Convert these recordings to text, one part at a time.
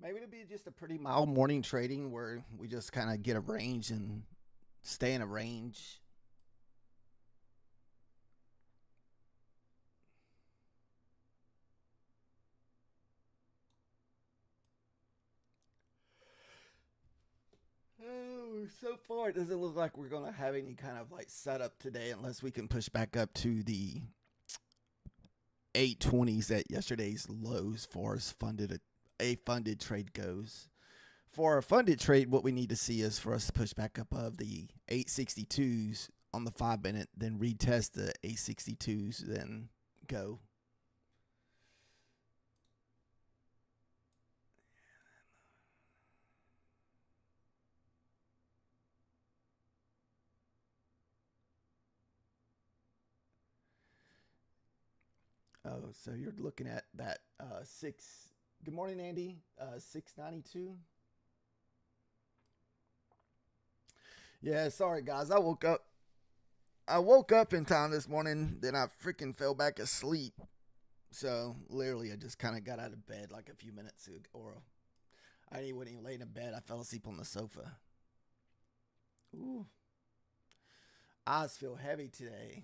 Maybe it'll be just a pretty mild morning trading where we just kind of get a range and stay in a range. Oh, so far it doesn't look like we're going to have any kind of like setup today unless we can push back up to the 820s at yesterday's lows for as a funded trade goes. For a funded trade, what we need to see is for us to push back above the 862s on the 5-minute, then retest the 862s, then go. Oh, so you're looking at that six. Good morning, Andy. 692. Yeah, sorry guys. I woke up in time this morning, then I freaking fell back asleep. So literally, I just kind of got out of bed like a few minutes ago, or I didn't even lay in bed. I fell asleep on the sofa. Ooh, eyes feel heavy today.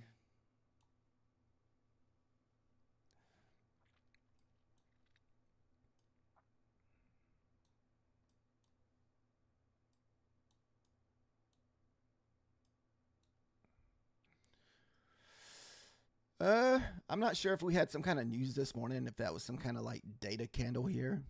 I'm not sure if we had some kind of news this morning, if that was some kind of like data candle here.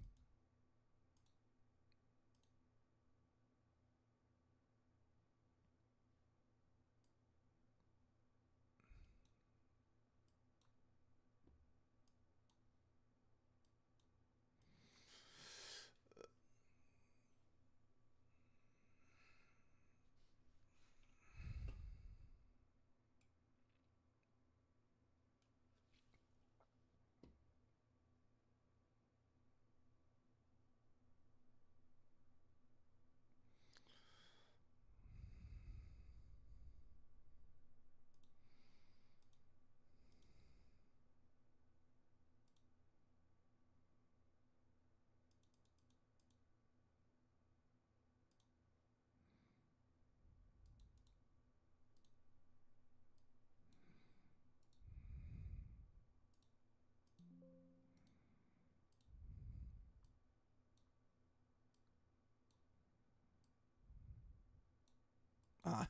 Uh,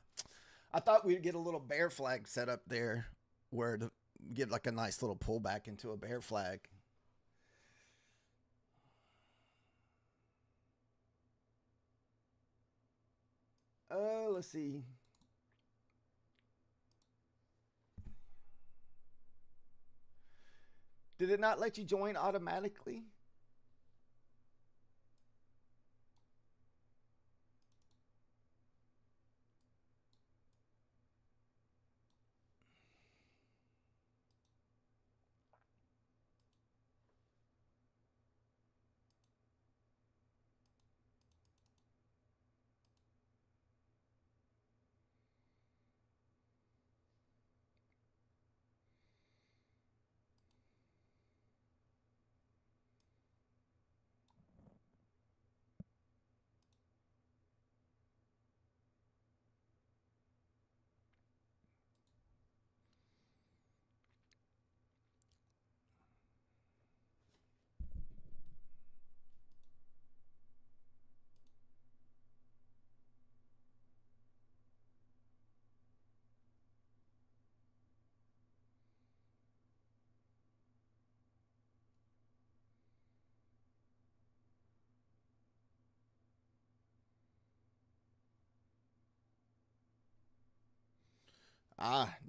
I thought we'd get a little bear flag set up there where to get like a nice little pullback into a bear flag. Let's see. Did it not let you join automatically?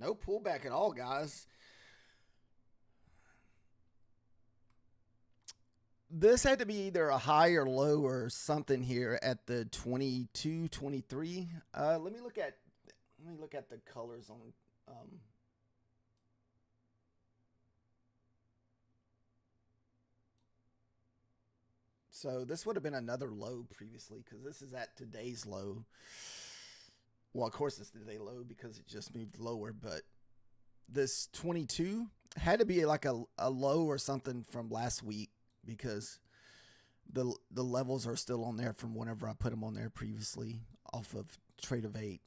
No pullback at all, guys. This had to be either a high or low or something here at the 22, 23. Let me look at the colors on so this would have been another low previously because this is at today's low. Well, of course it's today low because it just moved lower, but this 22 had to be like a low or something from last week because The levels are still on there from whenever I put them on there previously off of Trade of 8.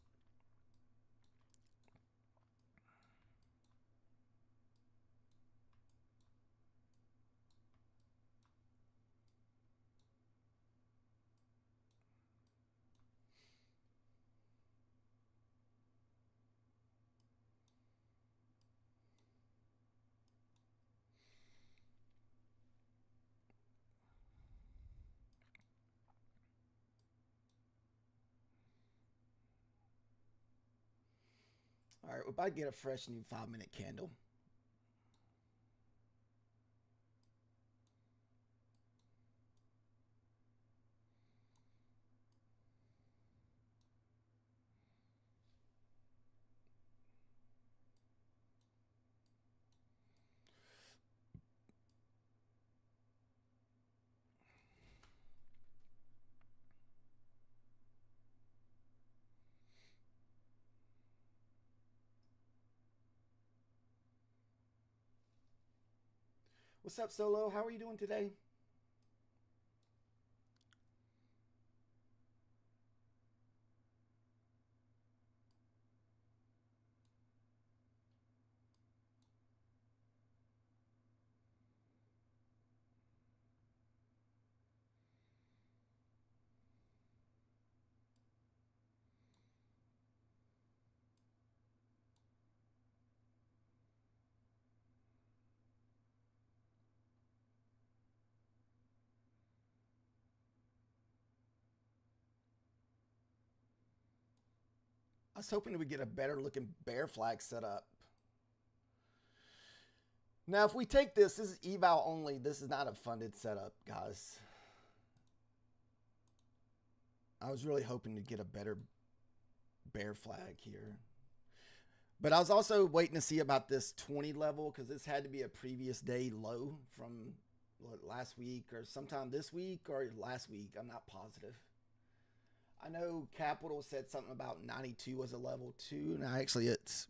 All right, we're about to get a fresh new 5-minute candle. What's up, Solo? How are you doing today? I was hoping we get a better looking bear flag set up. Now, if we take this is eval only. This is not a funded setup, guys. I was really hoping to get a better bear flag here. But I was also waiting to see about this 20 level because this had to be a previous day low from last week or sometime this week or last week. I'm not positive. I know Capital said something about 92 was a level 2. Now, actually, it's...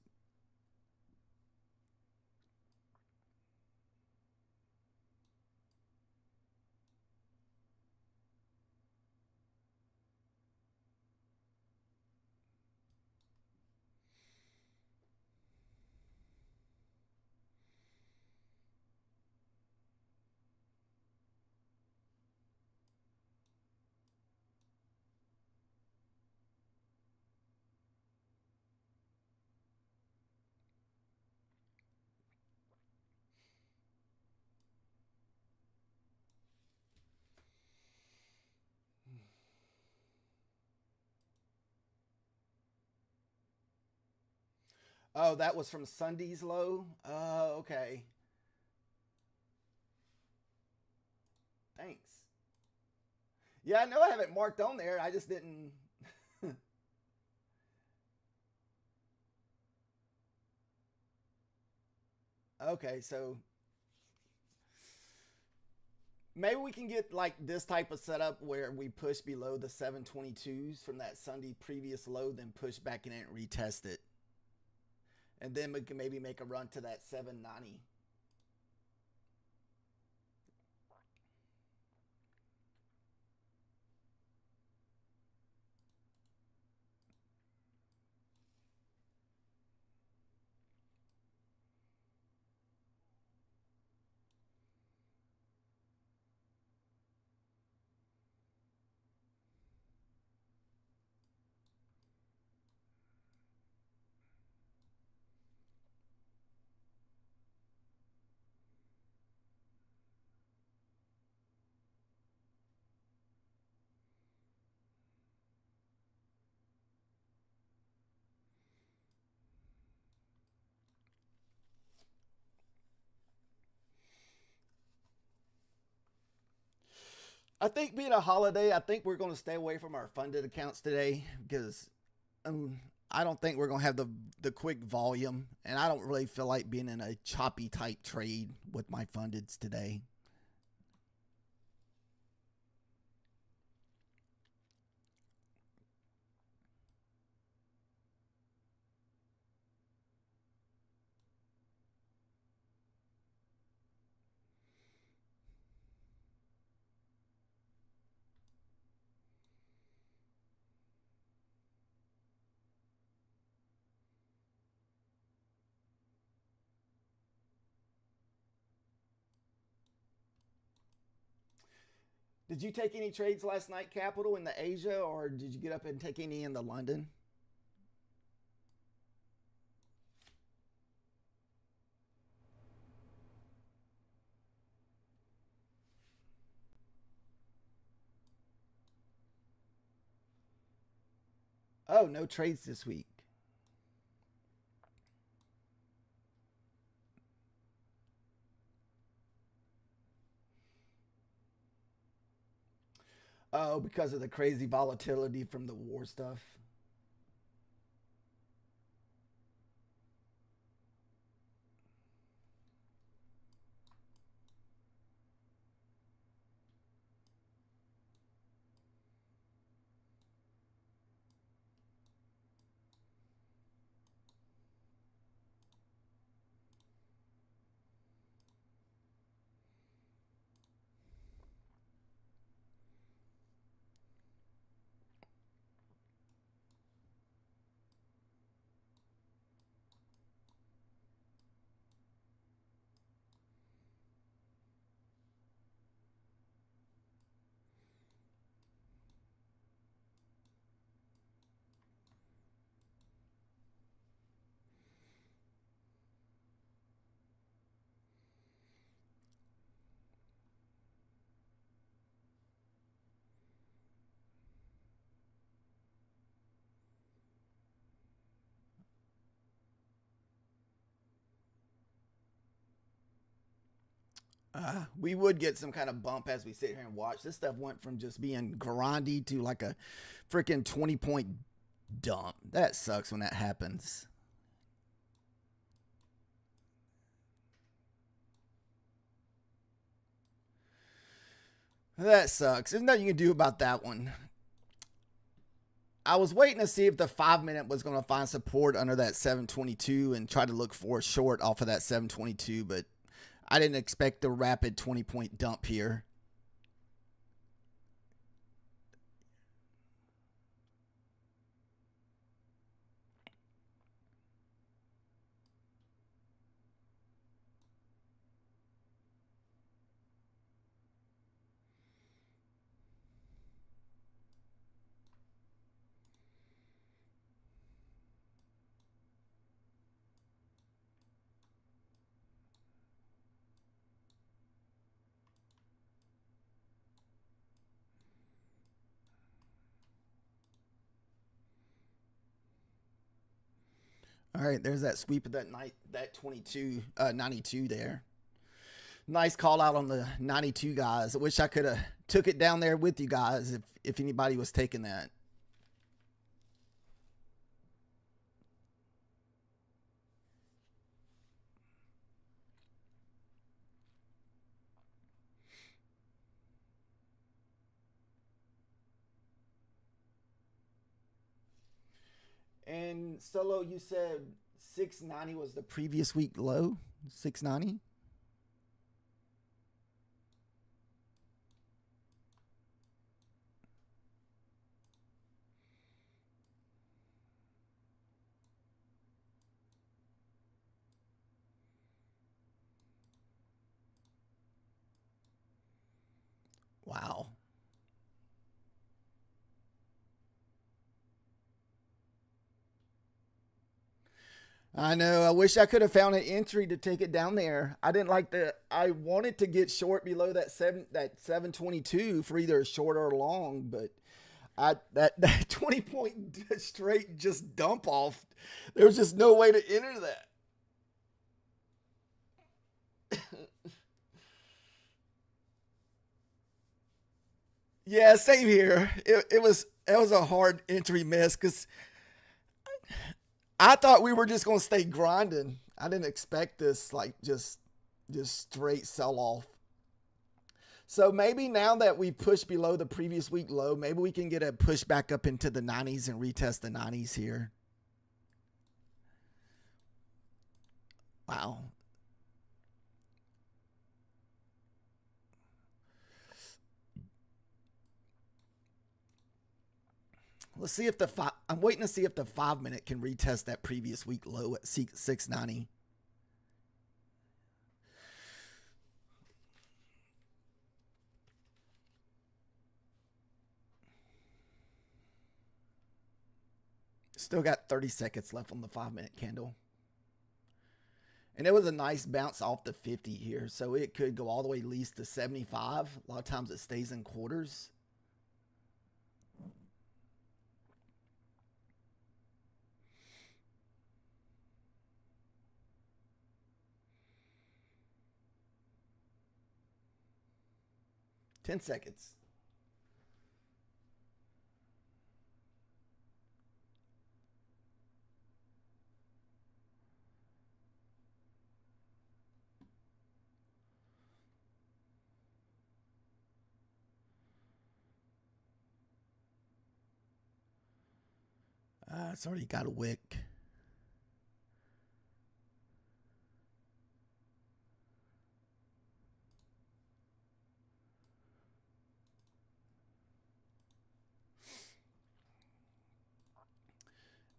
Oh, that was from Sunday's low? Okay. Thanks. Yeah, I know I have it marked on there. I just didn't... Okay, so... maybe we can get like this type of setup where we push below the 722s from that Sunday previous low, then push back in and retest it. And then we can maybe make a run to that 790. I think being a holiday, I think we're going to stay away from our funded accounts today because I don't think we're going to have the quick volume, and I don't really feel like being in a choppy type trade with my fundeds today. Did you take any trades last night, Capital, in the Asia, or did you get up and take any in the London? Oh, no trades this week. Oh, because of the crazy volatility from the war stuff. We would get some kind of bump as we sit here and watch. This stuff went from just being grindy to like a freaking 20-point dump. That sucks when that happens. That sucks. There's nothing you can do about that one. I was waiting to see if the 5-minute was going to find support under that 722 and try to look for a short off of that 722, but I didn't expect the rapid 20-point dump here. All right, there's that sweep of that 92 there. Nice call out on the 92 guys. I wish I could have took it down there with you guys if anybody was taking that. And Solo, you said 690 was the previous week low? 690? Wow. I know. I wish I could have found an entry to take it down there. I didn't like the. I wanted to get short below that 722 for either a short or a long, but that 20-point straight just dump off. There was just no way to enter that. Yeah, same here. It was a hard entry miss because I thought we were just gonna stay grinding. I didn't expect this like just straight sell off. So maybe now that we pushed below the previous week low, maybe we can get a push back up into the 90s and retest the 90s here. Wow. Let's see if I'm waiting to see if the 5-minute can retest that previous week low at 690. Still got 30 seconds left on the 5-minute candle. And it was a nice bounce off the 50 here. So it could go all the way at least to 75. A lot of times it stays in quarters. Ten seconds. It's already got a wick.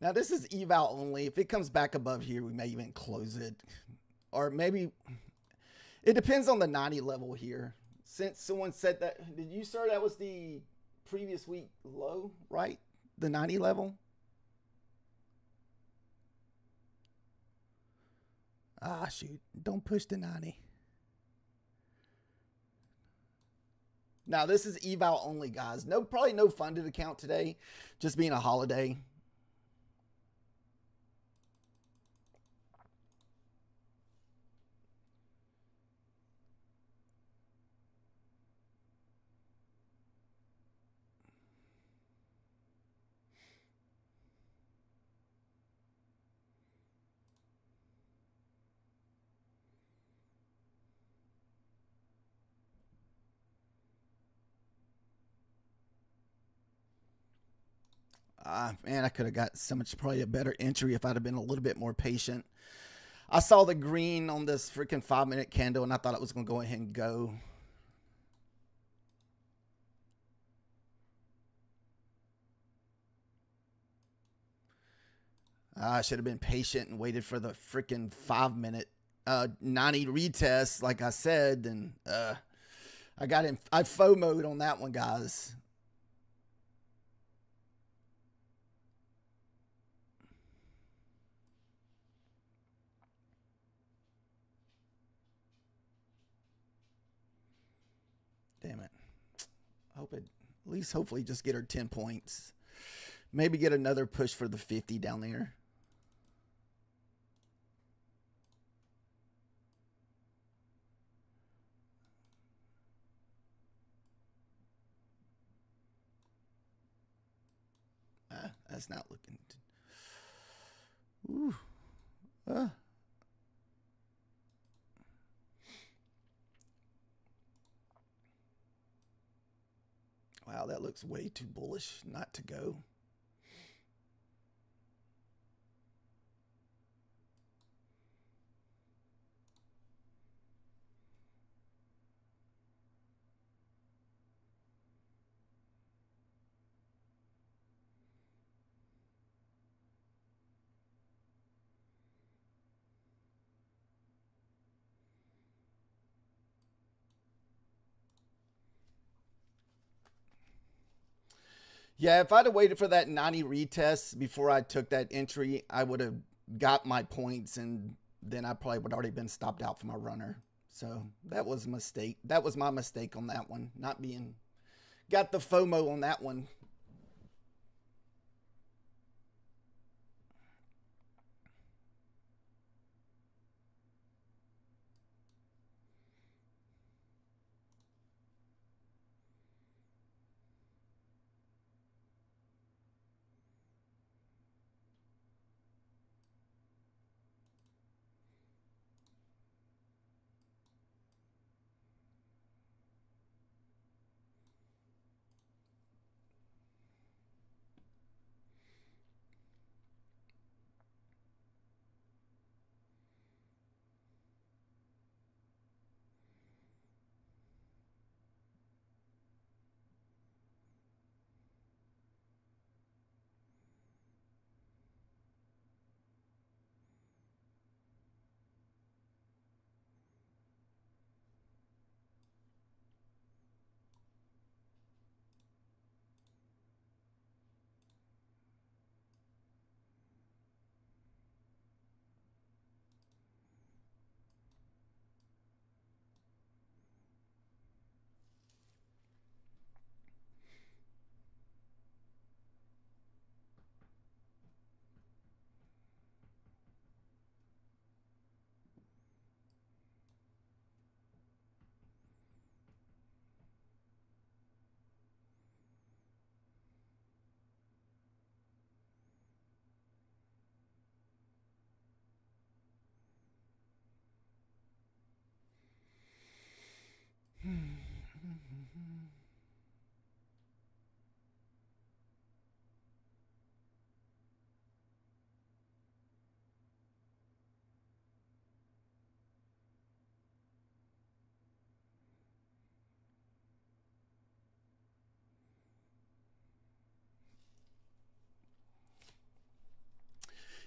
Now this is eval only. If it comes back above here, we may even close it. Or maybe, it depends on the 90 level here. Since someone said that, did you, sir, that was the previous week low, right? The 90 level? Ah, shoot. Don't push the 90. Now, this is eval only, guys. No, probably no funded account today, just being a holiday. Man, I could have got so much, probably a better entry if I'd have been a little bit more patient. I saw the green on this freaking 5-minute candle, and I thought it was going to go ahead and go. I should have been patient and waited for the freaking 5-minute 90 retest, like I said. And I got in. I FOMO'd on that one, guys. Damn it. I hope it, at least hopefully just get her 10 points. Maybe get another push for the 50 down there. That's not looking. Ooh. Wow, that looks way too bullish not to go. Yeah, if I'd have waited for that 90 retest before I took that entry, I would have got my points, and then I probably would have already been stopped out for my runner. So that was a mistake. That was my mistake on that one. Not being, got the FOMO on that one.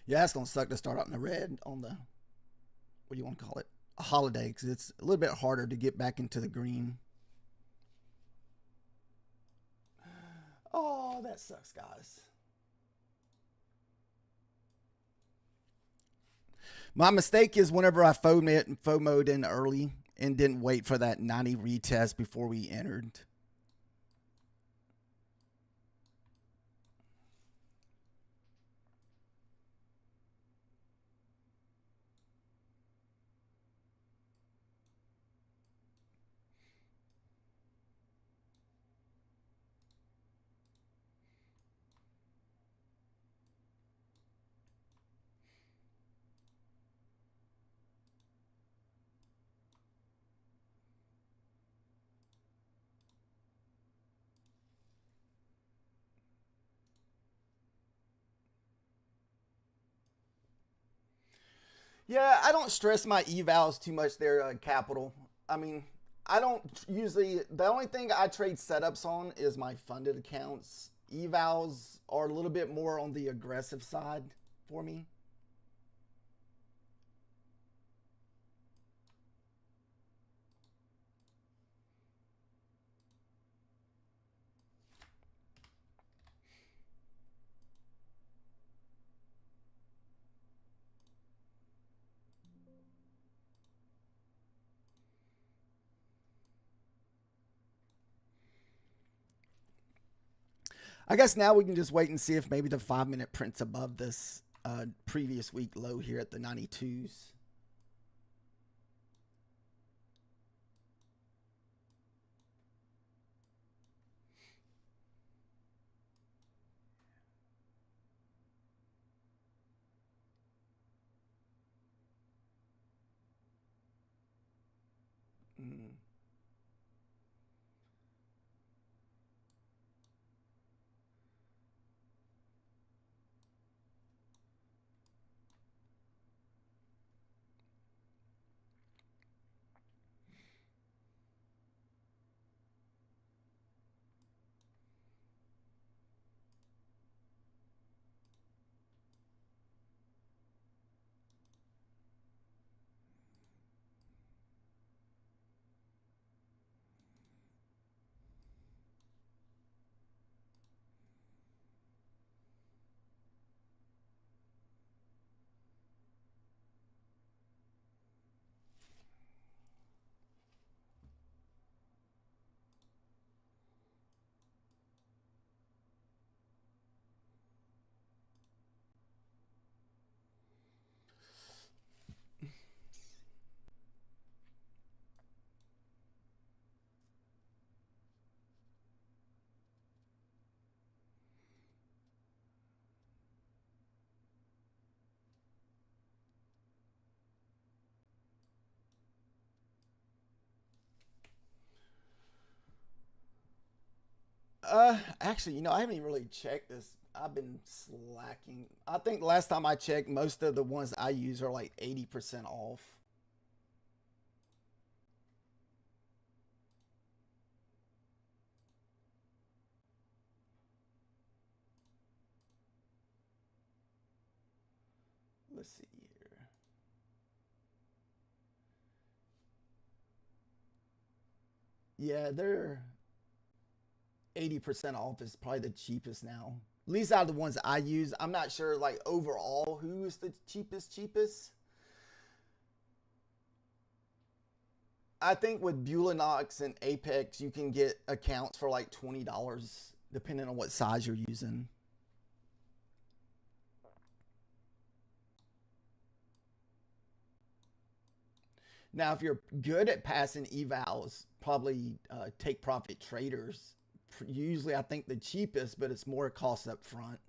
Yeah, it's gonna suck to start out in the red on the, what do you want to call it, a holiday, because it's a little bit harder to get back into the green. Oh, that sucks, guys. My mistake is whenever I FOMO'd in early and didn't wait for that 90 retest before we entered. Yeah, I don't stress my evals too much there, Capital. I mean, I don't usually, the only thing I trade setups on is my funded accounts. Evals are a little bit more on the aggressive side for me. I guess now we can just wait and see if maybe the 5 minute prints above this previous week low here at the 92s. Mm. Actually, I haven't even really checked this. I've been slacking. I think the last time I checked, most of the ones I use are like 80% off. Let's see here. Yeah, they're 80% off is probably the cheapest now. At least out of the ones I use. I'm not sure, like, overall who is the cheapest. I think with Bulinox and Apex, you can get accounts for like $20, depending on what size you're using. Now, if you're good at passing evals, probably take profit traders. Usually, I think the cheapest, but it's more cost up front.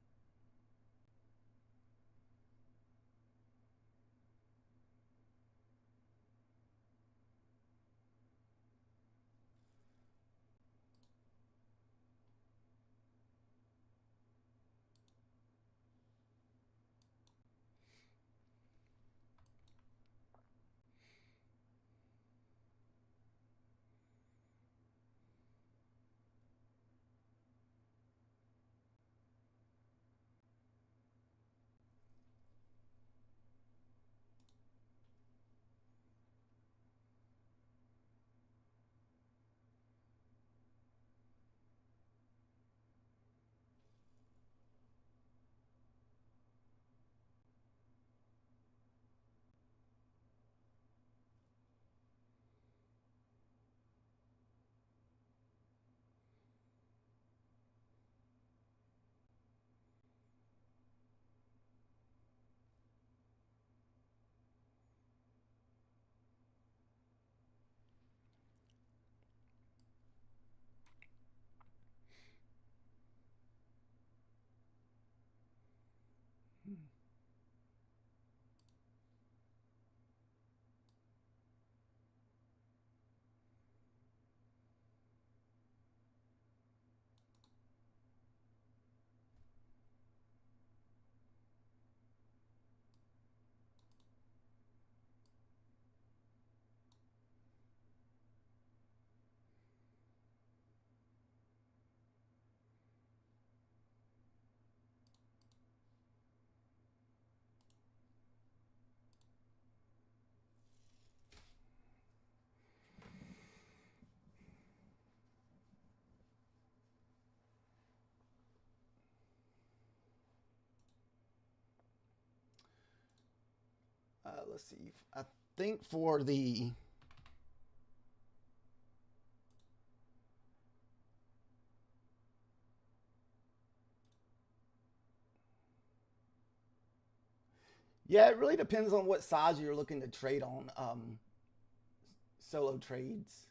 let's see. I think for the yeah, it really depends on what size you're looking to trade on. Solo trades.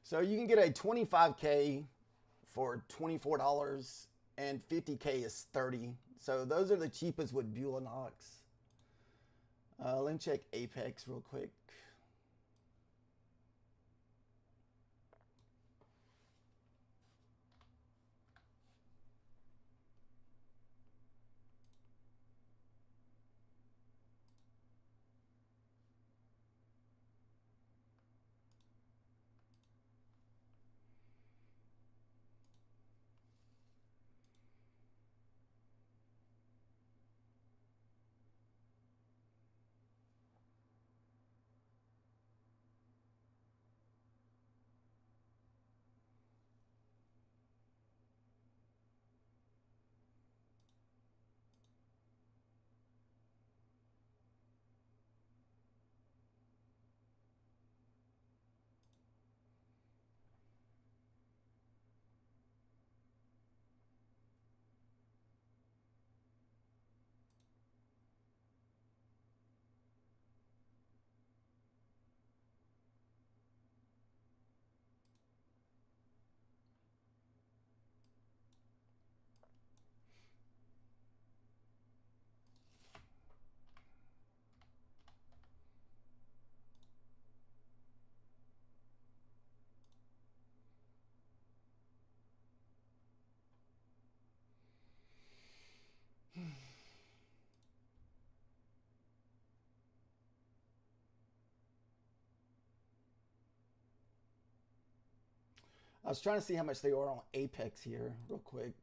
So you can get a 25K for $24 and 50K is 30. So those are the cheapest with Bulanox. Let me check Apex real quick. I was trying to see how much they are on Apex here real quick.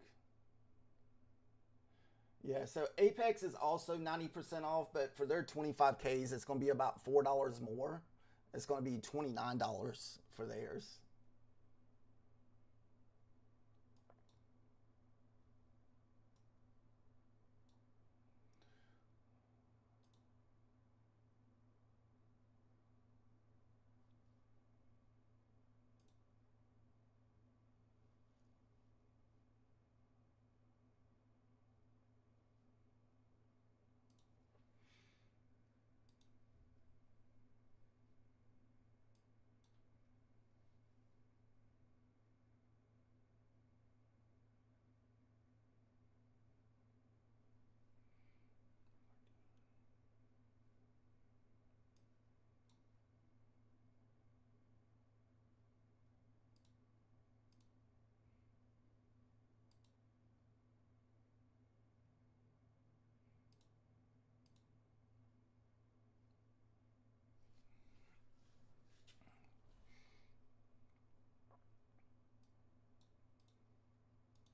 Yeah, so Apex is also 90% off, but for their 25Ks, it's going to be about $4 more. It's going to be $29 for theirs.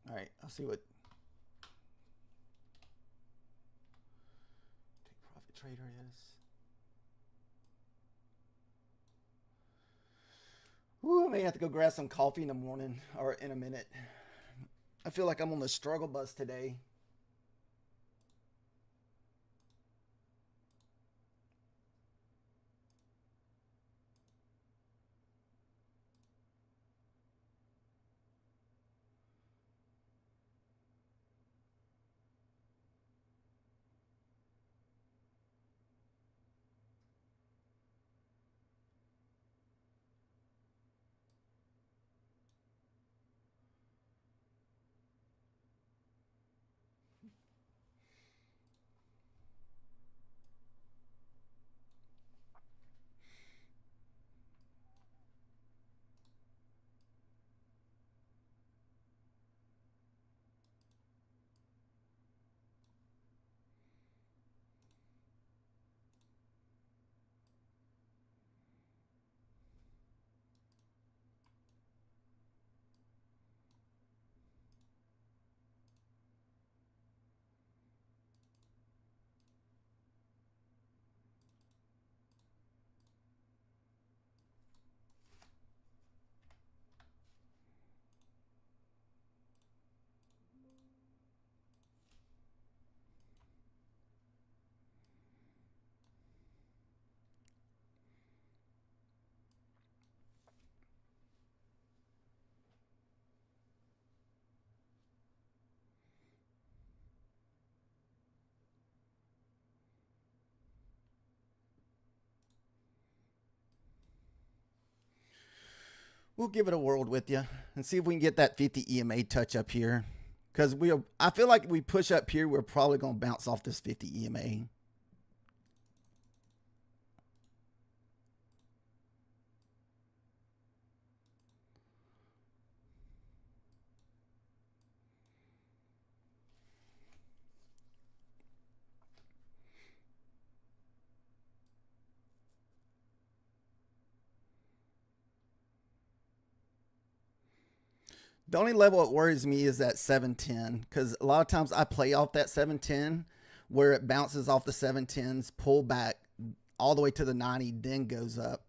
All right, I'll see what Take Profit Trader is. Ooh, I may have to go grab some coffee in the morning or in a minute. I feel like I'm on the struggle bus today. We'll give it a whirl with you and see if we can get that 50 EMA touch up here. Because I feel like if we push up here, we're probably going to bounce off this 50 EMA. The only level that worries me is that 710, because a lot of times I play off that 710 where it bounces off the 710s, pull back all the way to the 90, then goes up.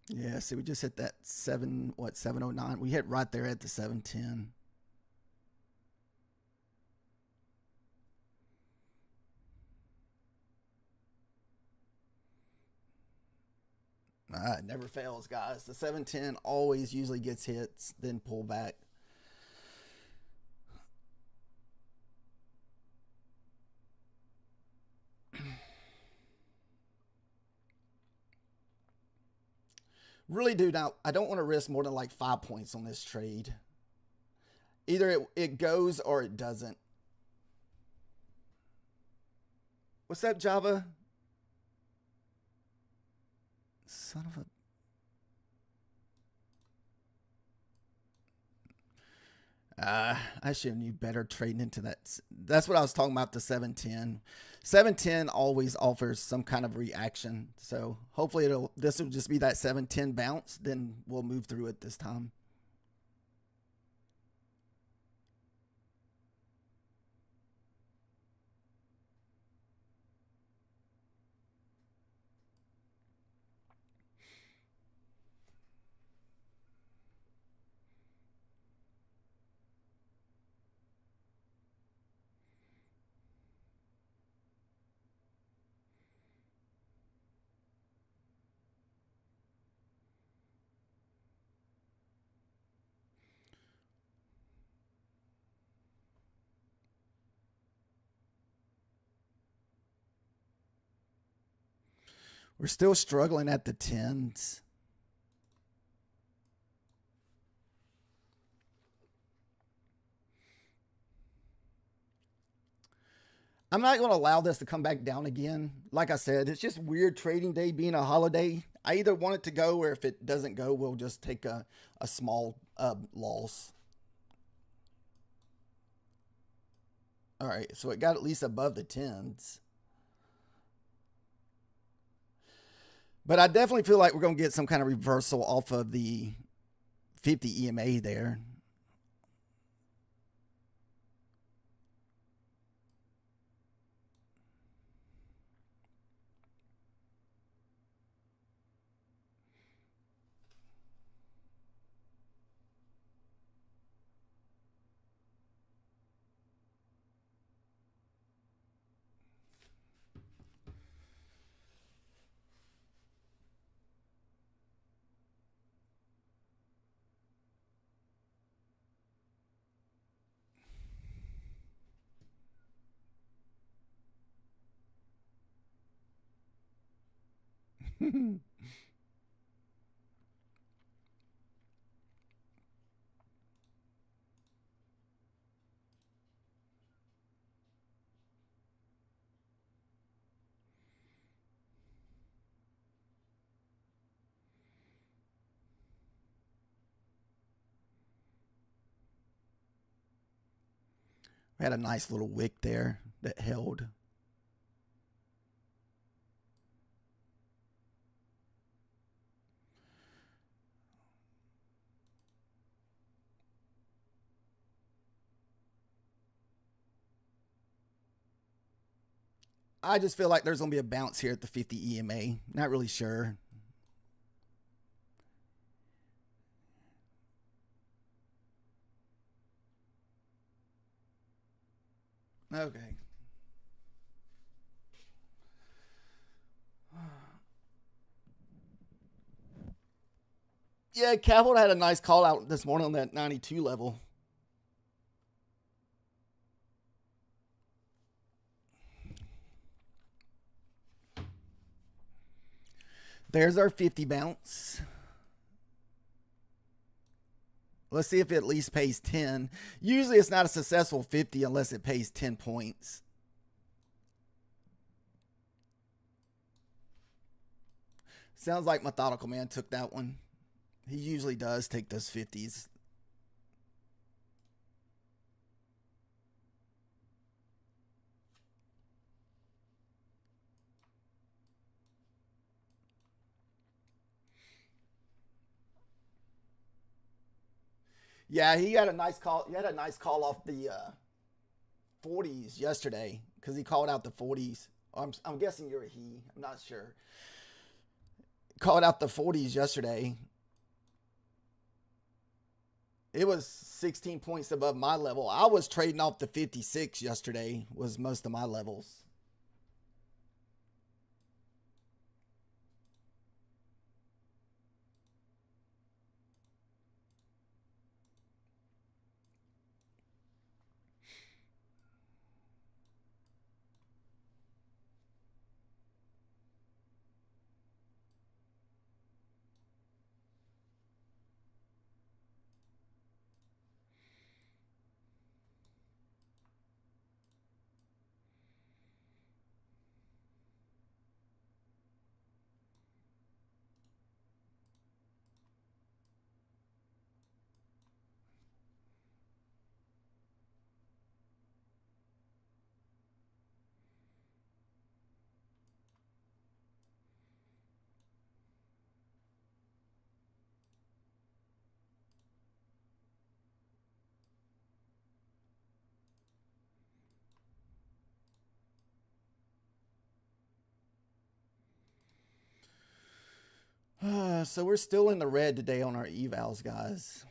Yeah, see, we just hit that 709. We hit right there at the 710. It never fails, guys. The 710 always usually gets hits, then pull back. Really do now. I don't want to risk more than like 5 points on this trade. Either it goes or it doesn't. What's up, Java? Son of a... I should have knew better trading into that. That's what I was talking about, the 710. 710 always offers some kind of reaction. So hopefully this will just be that 710 bounce. Then we'll move through it this time. We're still struggling at the 10s. I'm not going to allow this to come back down again. Like I said, it's just weird trading day being a holiday. I either want it to go, or if it doesn't go, we'll just take a small loss. All right, so it got at least above the 10s. But I definitely feel like we're going to get some kind of reversal off of the 50 EMA there. We had a nice little wick there that held. I just feel like there's going to be a bounce here at the 50 EMA. Not really sure. Okay. Yeah, Capital had a nice call out this morning on that 92 level. There's our 50 bounce. Let's see if it at least pays 10. Usually it's not a successful 50 unless it pays 10 points. Sounds like Methodical Man took that one. He usually does take those 50s. Yeah, he had a nice call. He had a nice call off the 40s yesterday because he called out the 40s. I'm guessing you're a he. I'm not sure. Called out the 40s yesterday. It was 16 points above my level. I was trading off the 56 yesterday, was most of my levels. So we're still in the red today on our evals, guys.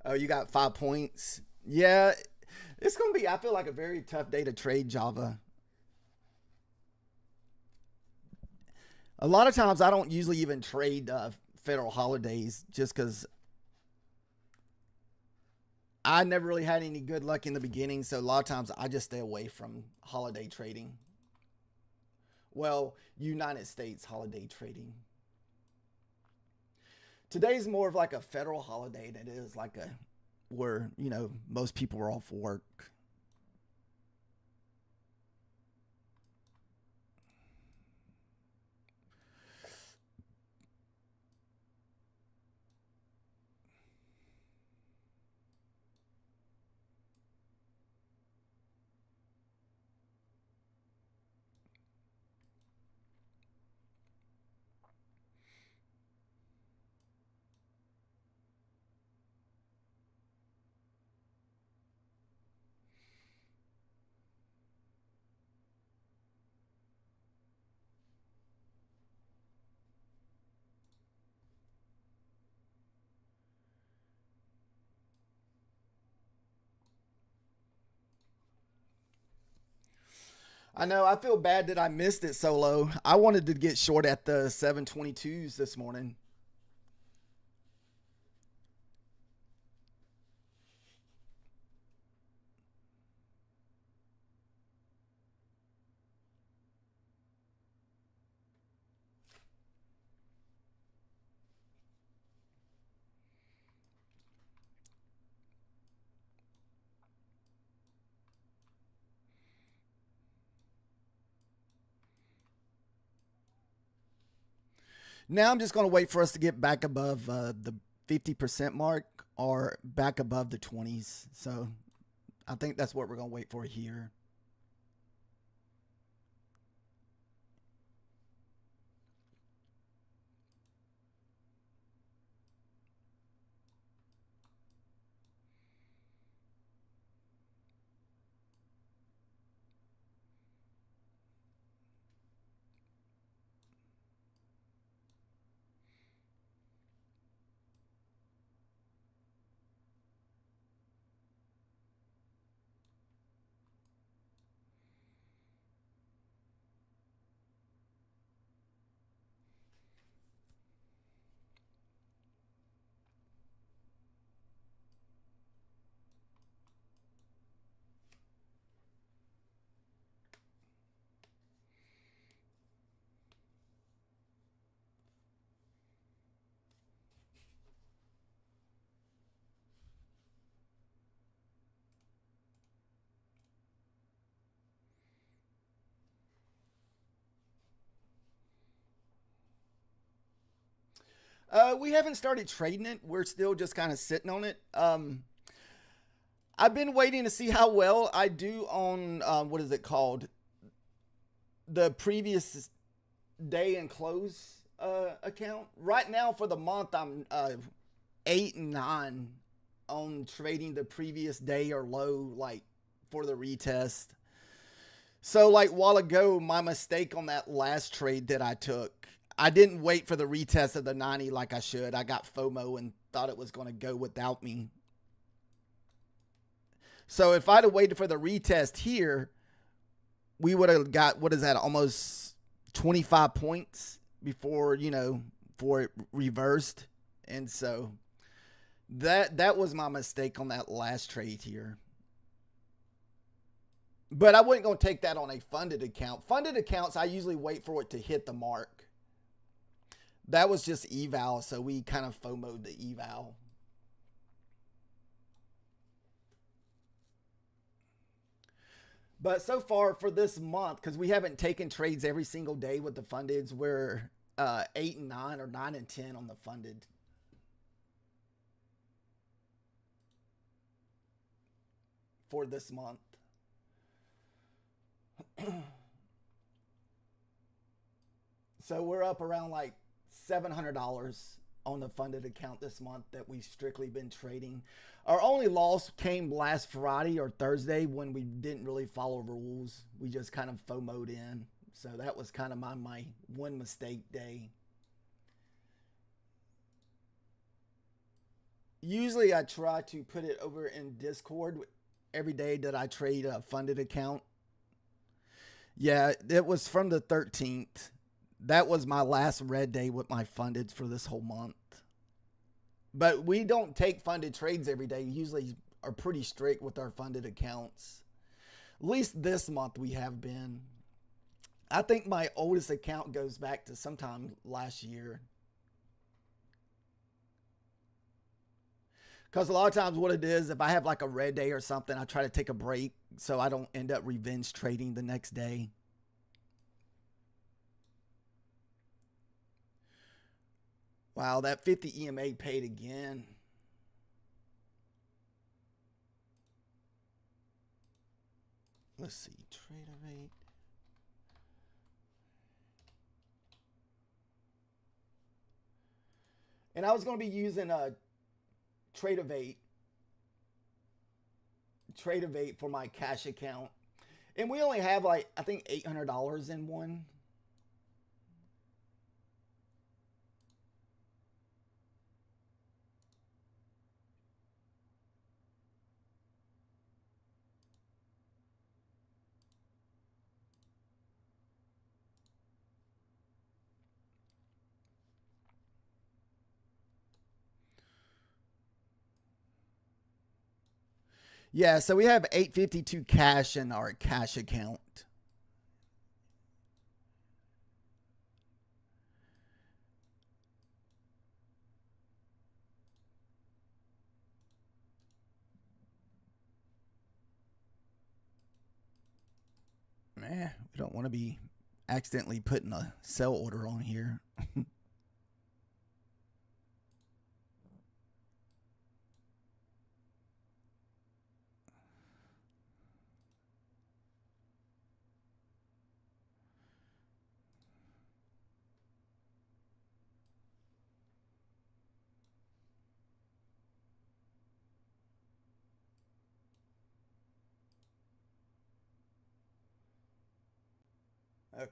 Oh, you got 5 points? Yeah, it's going to be, I feel like, a very tough day to trade Java. A lot of times I don't usually even trade federal holidays just because I never really had any good luck in the beginning. So a lot of times I just stay away from holiday trading. Well, United States holiday trading. Today's more of like a federal holiday than it is like a where, most people are off work. I know. I feel bad that I missed it so low. I wanted to get short at the 722s this morning. Now I'm just going to wait for us to get back above the 50% mark or back above the 20s. So I think that's what we're going to wait for here. We haven't started trading it. We're still just kind of sitting on it. I've been waiting to see how well I do on what is it called? The previous day and close account. Right now for the month, I'm 8 and 9 on trading the previous day or low, like for the retest. So, like, while ago, my mistake on that last trade that I took, I didn't wait for the retest of the 90 like I should. I got FOMO and thought it was going to go without me. So if I'd have waited for the retest here, we would have got, what is that, almost 25 points before, before it reversed. And so that was my mistake on that last trade here. But I wasn't going to take that on a funded account. Funded accounts, I usually wait for it to hit the mark. That was just eval, so we kind of FOMO'd the eval. But so far for this month, because we haven't taken trades every single day with the fundeds, we're 8 and 9 or 9 and 10 on the funded. For this month. So we're up around like $700 on the funded account this month that we've strictly been trading. Our only loss came last Friday or Thursday when we didn't really follow rules. We just kind of FOMO'd in. So that was kind of my one mistake day. Usually I try to put it over in Discord every day that I trade a funded account. Yeah, it was from the 13th. That was my last red day with my funded for this whole month. But we don't take funded trades every day. We usually are pretty strict with our funded accounts. At least this month we have been. I think my oldest account goes back to sometime last year. Because a lot of times what it is, if I have like a red day or something, I try to take a break so I don't end up revenge trading the next day. Wow, that 50 EMA paid again. Let's see, trader rate. And I was going to be using a Trading for my cash account. And we only have like, I think $800 in one. Yeah, so we have $852 cash in our cash account. Man, we don't want to be accidentally putting a sell order on here. Okay.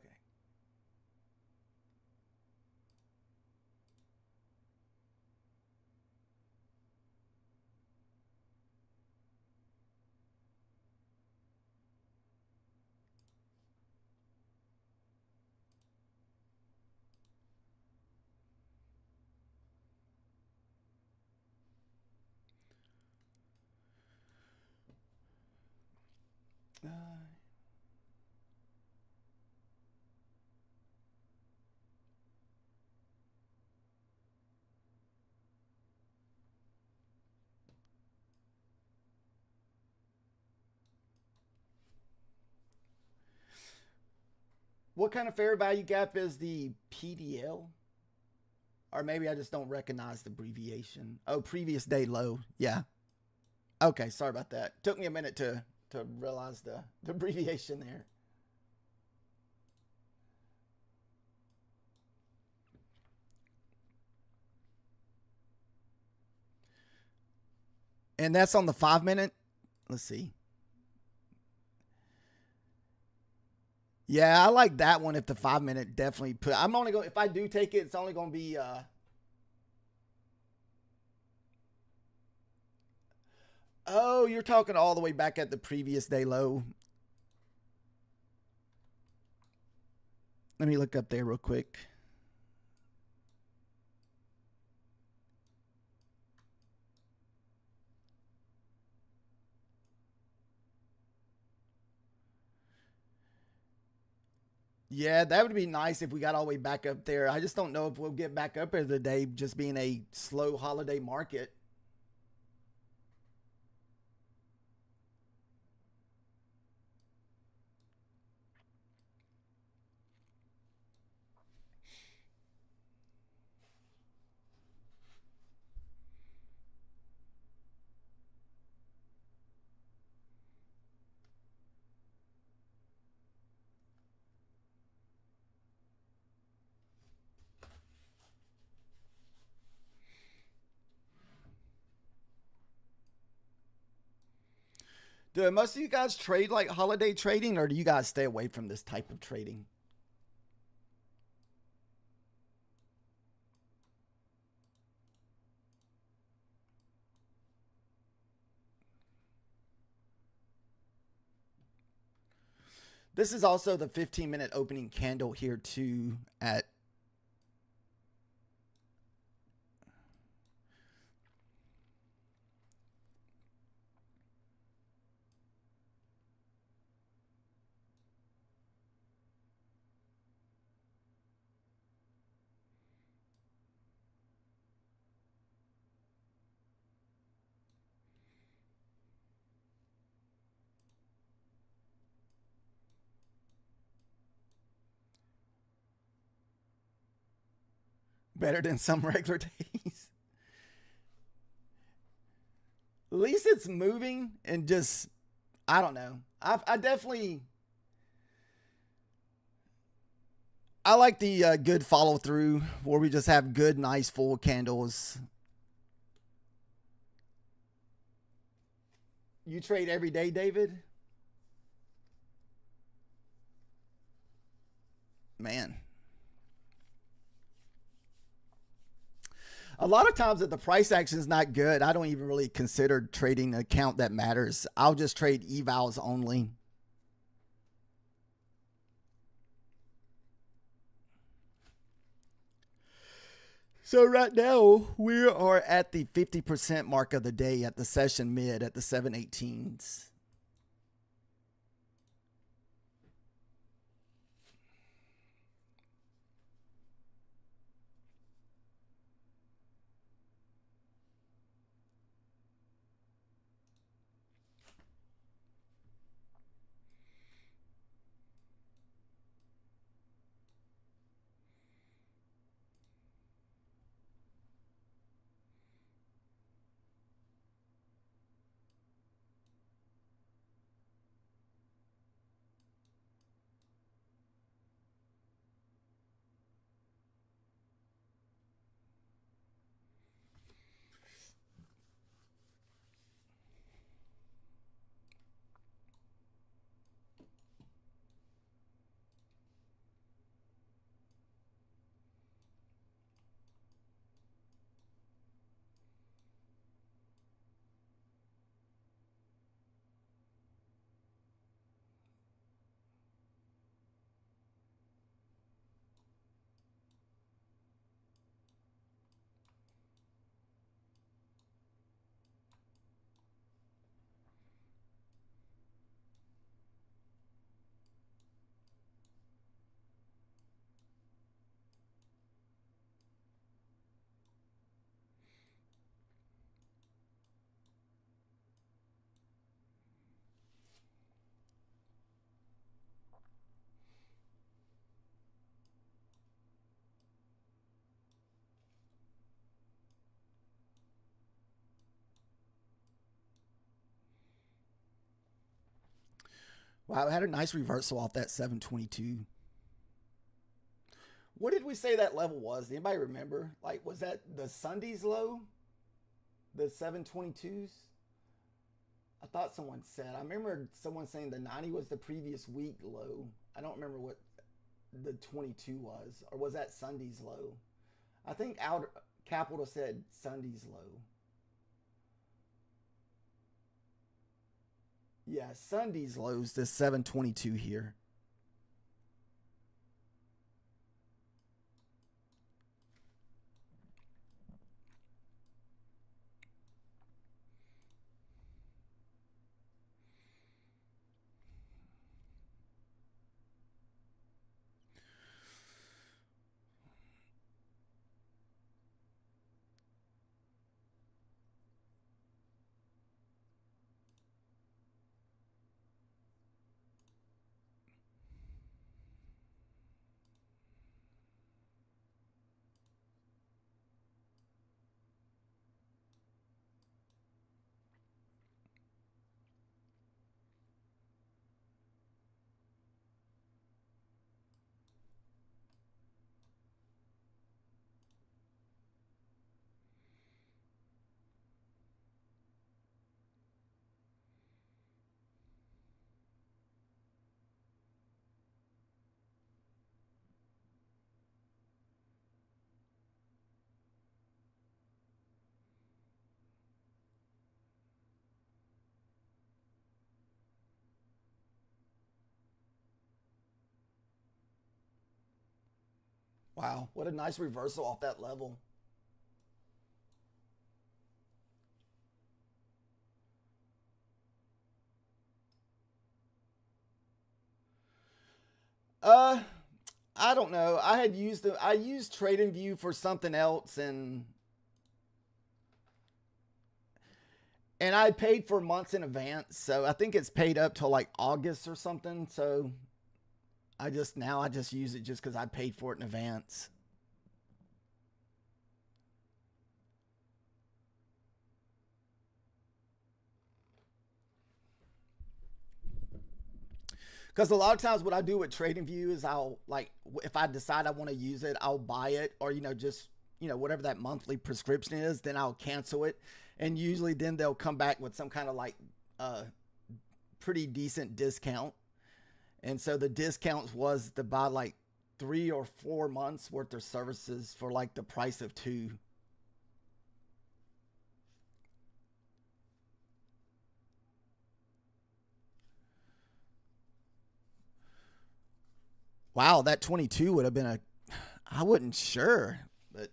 What kind of fair value gap is the PDL? Or maybe I just don't recognize the abbreviation. Oh, previous day low. Yeah. Okay, sorry about that. Took me a minute to realize the abbreviation there. And that's on the 5 minute. Let's see. Yeah, I like that one. If the 5 minute definitely put, I'm only going, if I do take it, it's only going to be, oh, you're talking all the way back at the previous day low. Let me look up there real quick. Yeah, that would be nice if we got all the way back up there. I just don't know if we'll get back up there today, just being a slow holiday market. Do most of you guys trade like holiday trading, or do you guys stay away from this type of trading? This is also the 15-minute opening candle here too at better than some regular days. At least it's moving and just, I don't know. I definitely, I like the good follow through where we just have good, nice, full candles. You trade every day, David? Man. A lot of times if the price action is not good, I don't even really consider trading an account that matters. I'll just trade evals only. So right now we are at the 50% mark of the day at the session mid at the 718s. Wow, it had a nice reversal off that 722. What did we say that level was? Anybody remember? Like, was that the Sunday's low? The 722s? I thought someone said. I remember someone saying the 90 was the previous week low. I don't remember what the 22 was. Or was that Sunday's low? I think Out Capital said Sunday's low. Yeah, Sunday's lows, the 722 here. Wow, what a nice reversal off that level. Uh, I don't know. I used TradingView for something else, and I paid for months in advance, so I think it's paid up till like August or something. So I just use it just because I paid for it in advance. Because a lot of times what I do with TradingView is I'll like if I decide I want to use it, I'll buy it, or just whatever that monthly prescription is, then I'll cancel it, and usually then they'll come back with some kind of like pretty decent discount. And so the discounts was to buy like 3 or 4 months worth of services for like the price of two. Wow, that 22 would have been I wasn't sure, but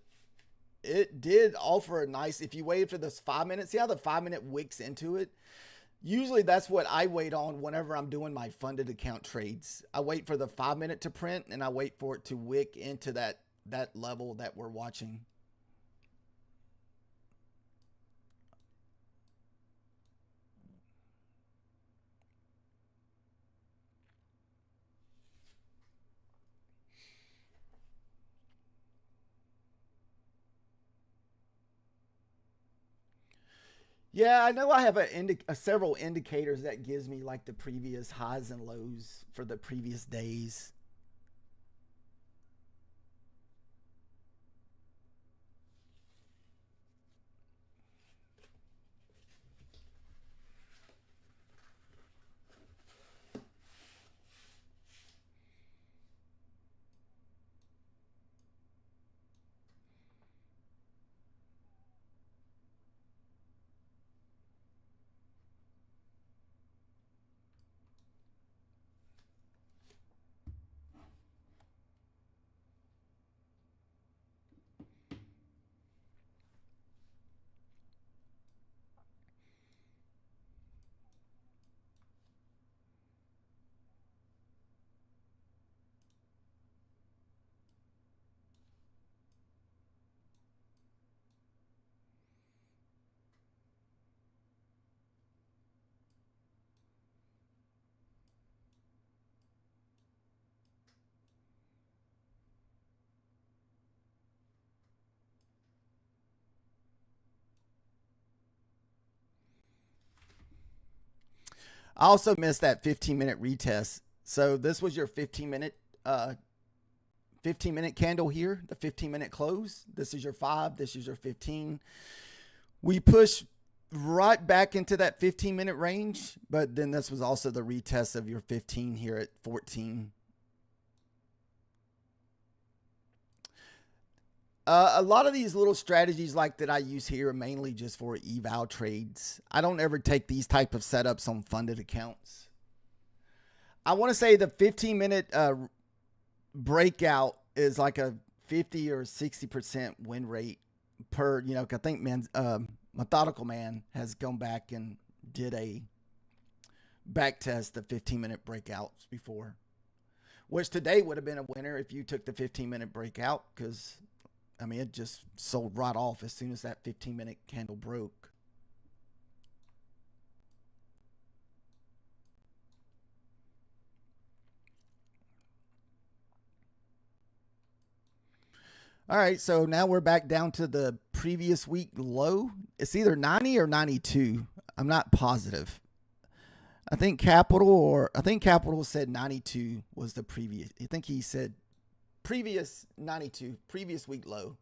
it did offer a nice, if you wait for this 5 minutes, see how the 5 minute wicks into it? Usually that's what I wait on whenever I'm doing my funded account trades. I wait for the 5 minute to print and I wait for it to wick into that level that we're watching. Yeah, I know I have several indicators that gives me like the previous highs and lows for the previous days. I also missed that 15-minute retest. So this was your 15-minute 15-minute candle here, the 15-minute close. This is your 5, this is your 15. We push right back into that 15-minute range, but then this was also the retest of your 15 here at 14. A lot of these little strategies like that I use here are mainly just for eval trades. I don't ever take these type of setups on funded accounts. I want to say the 15-minute breakout is like a 50 or 60% win rate per, I think Methodical Man has gone back and did a back test of 15-minute breakouts before, which today would have been a winner if you took the 15-minute breakout, because I mean, it just sold right off as soon as that 15-minute candle broke. All right, so now we're back down to the previous week low. It's either 90 or 92. I'm not positive. I think Capital said 92 was the previous. I think he said previous 92, previous week low.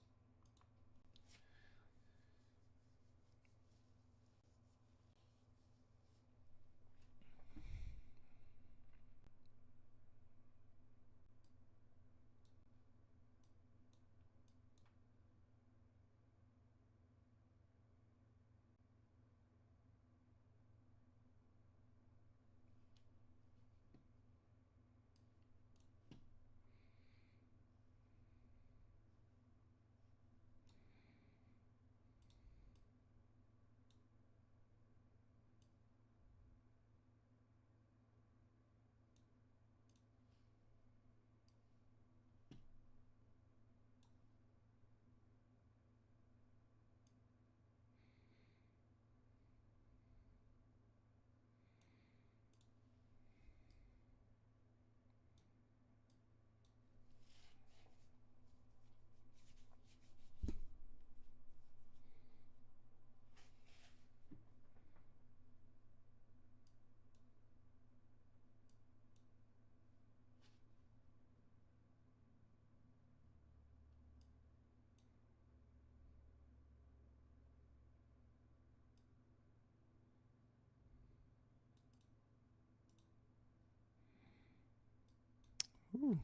Ooh.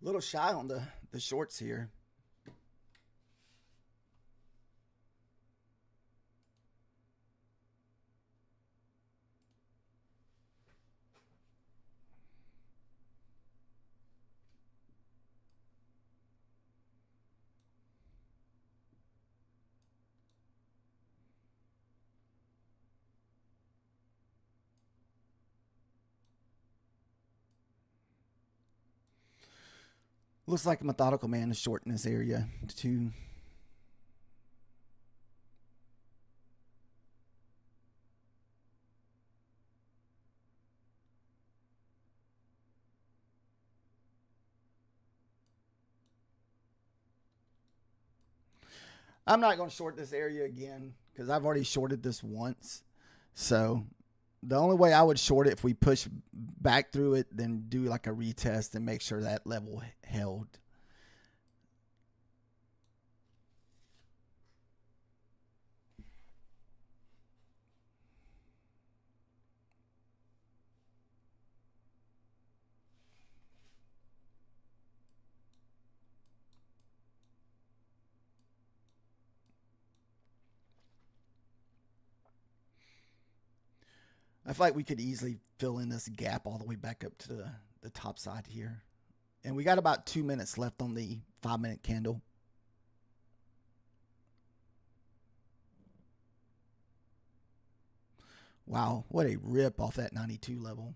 A little shy on the shorts here. Looks like a Methodical Man is short in this area too. I'm not going to short this area again because I've already shorted this once. So the only way I would short it, if we push back through it, then do like a retest and make sure that level held. I feel like we could easily fill in this gap all the way back up to the top side here. And we got about 2 minutes left on the 5-minute candle. Wow, what a rip off that 92 level.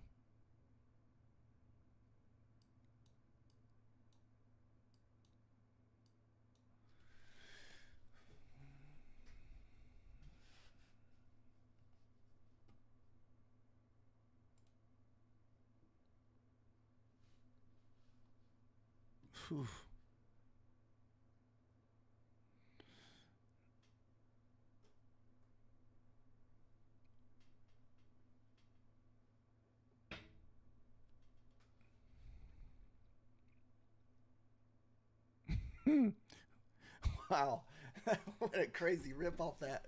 Whew. Wow. What a crazy rip off that.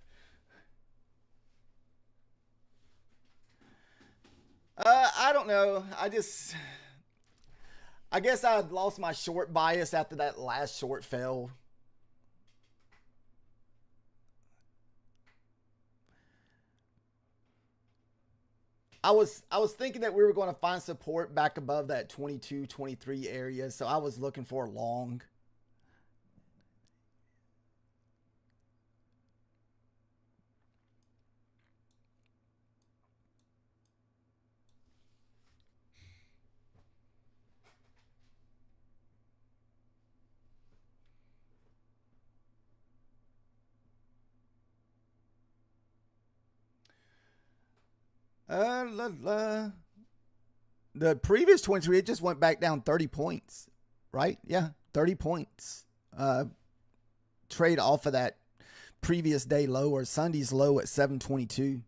I don't know. I guess I lost my short bias after that last short fell. I was thinking that we were going to find support back above that 22, 23 area, so I was looking for a long. La, la. The previous 23, it just went back down 30 points, right? Yeah, 30 points. Trade off of that previous day low or Sunday's low at 722.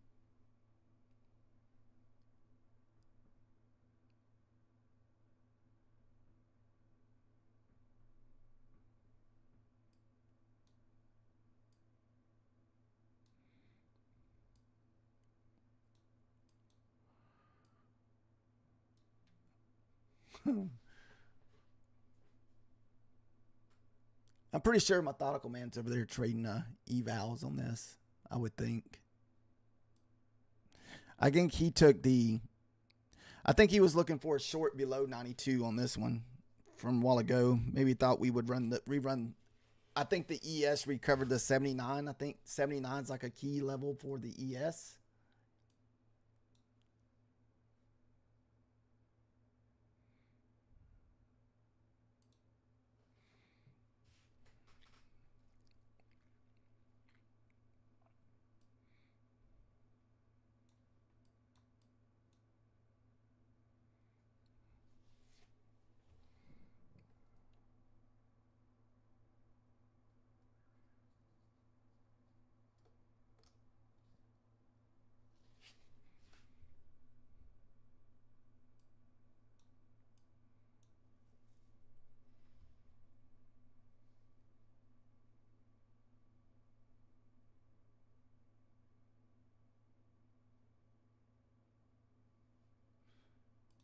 I'm pretty sure Methodical Man's over there trading evals on this, I would think. I think he took the. I think he was looking for a short below 92 on this one from a while ago. Maybe thought we would rerun. I think the ES recovered the 79. I think 79 is like a key level for the ES.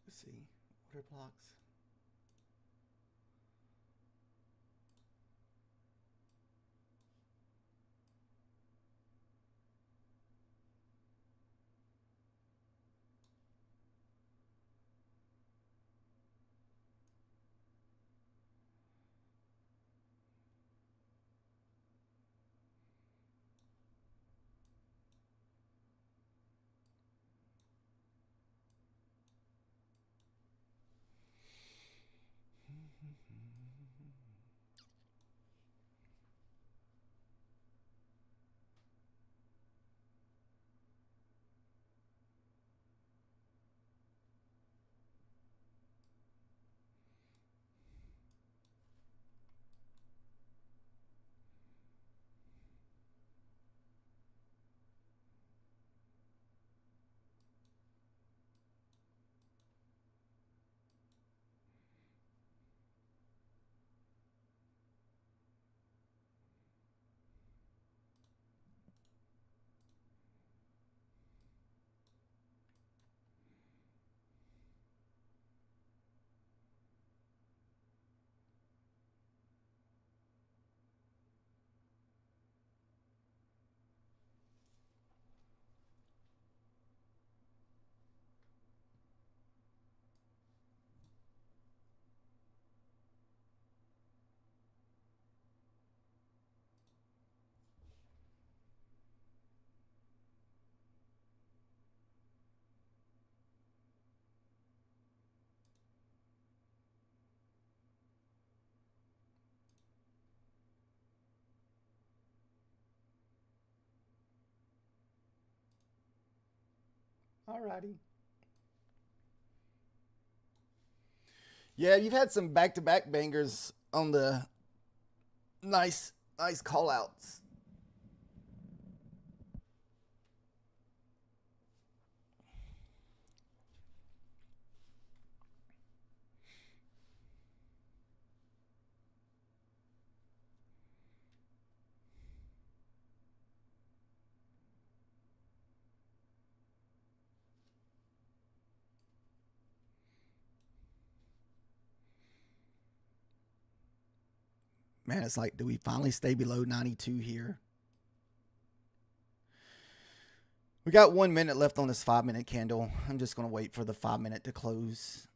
Let's see. Order blocks. Alrighty. Yeah, you've had some back-to-back bangers on the nice call outs. Man, it's like, do we finally stay below 92 here? We got 1 minute left on this 5-minute candle. I'm just going to wait for the 5-minute to close.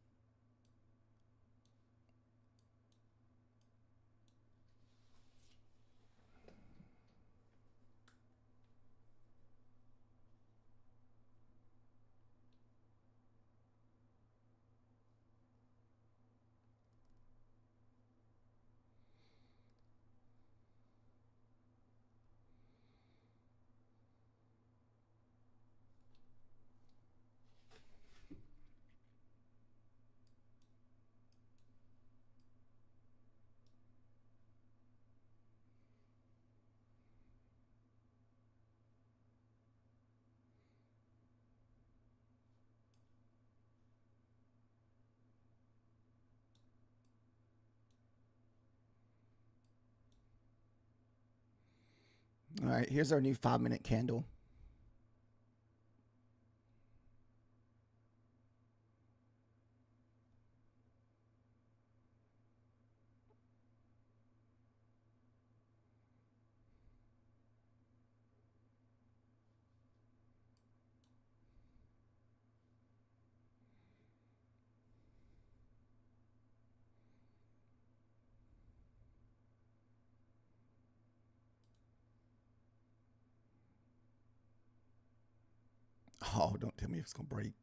All right, here's our new 5-minute candle. Oh, don't tell me it's going to break.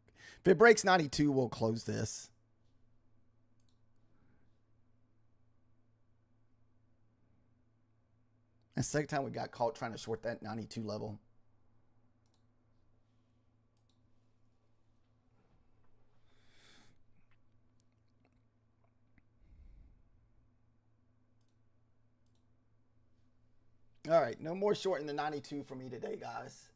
If it breaks 92, we'll close this. That's the second time we got caught trying to short that 92 level. All right, no more shorting the 92 for me today, guys.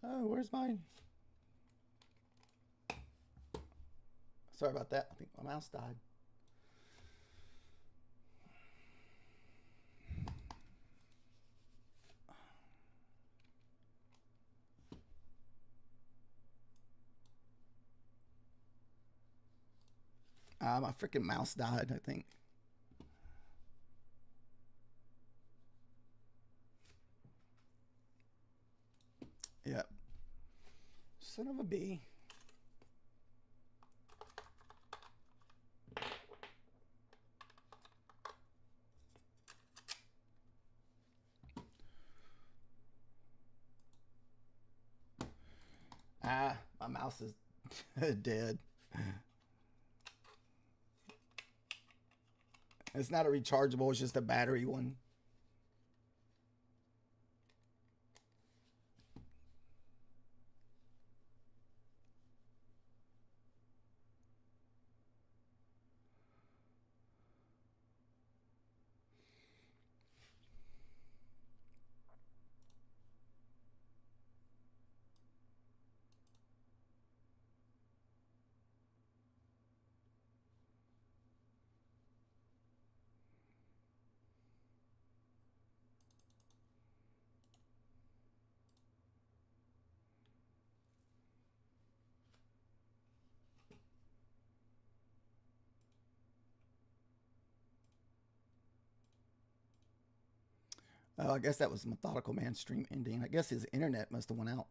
Oh, where's mine? Sorry about that. I think my mouse died. My freaking mouse died, I think. Yep. Son of a bee. My mouse is dead. It's not a rechargeable, it's just a battery one. Oh, I guess that was Methodical Man stream ending. I guess his internet must have went out.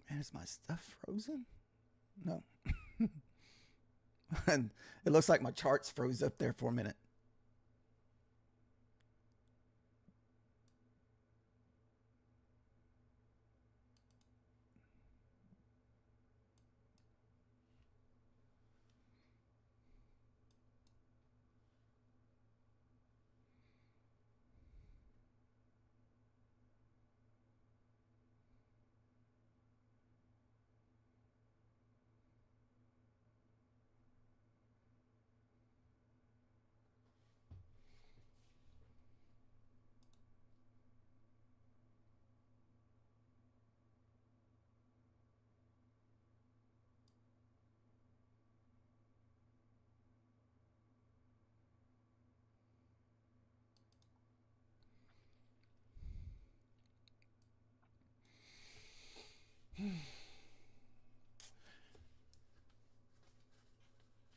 Man, is my stuff frozen? No. And it looks like my charts froze up there for a minute.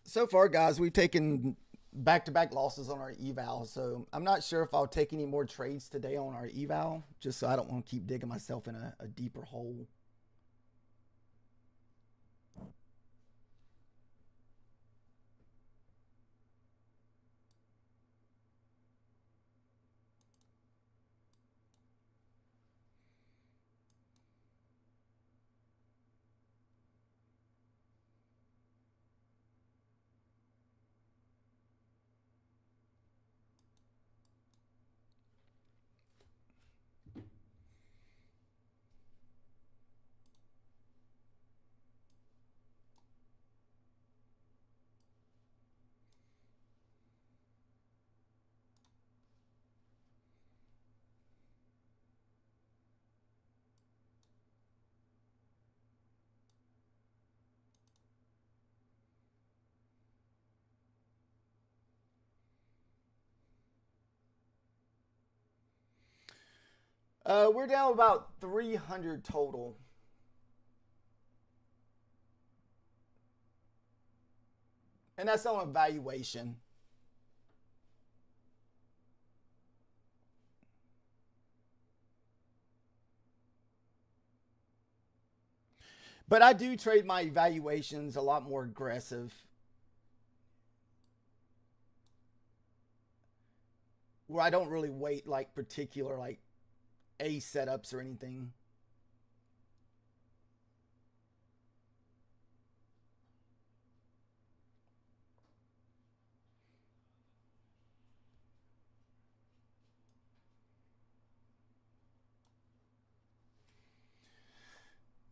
So far, guys, we've taken back-to-back losses on our eval, so I'm not sure if I'll take any more trades today on our eval, just so I don't want to keep digging myself in a deeper hole. We're down about 300 total. And that's on a valuation. But I do trade my evaluations a lot more aggressive. where I don't really wait like particular like A setups or anything.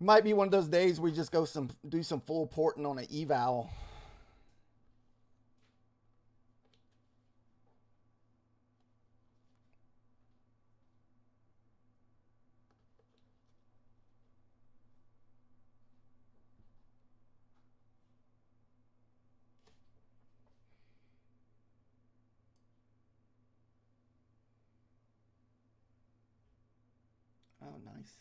Might be one of those days we just do some full porting on an eval. Oh, nice.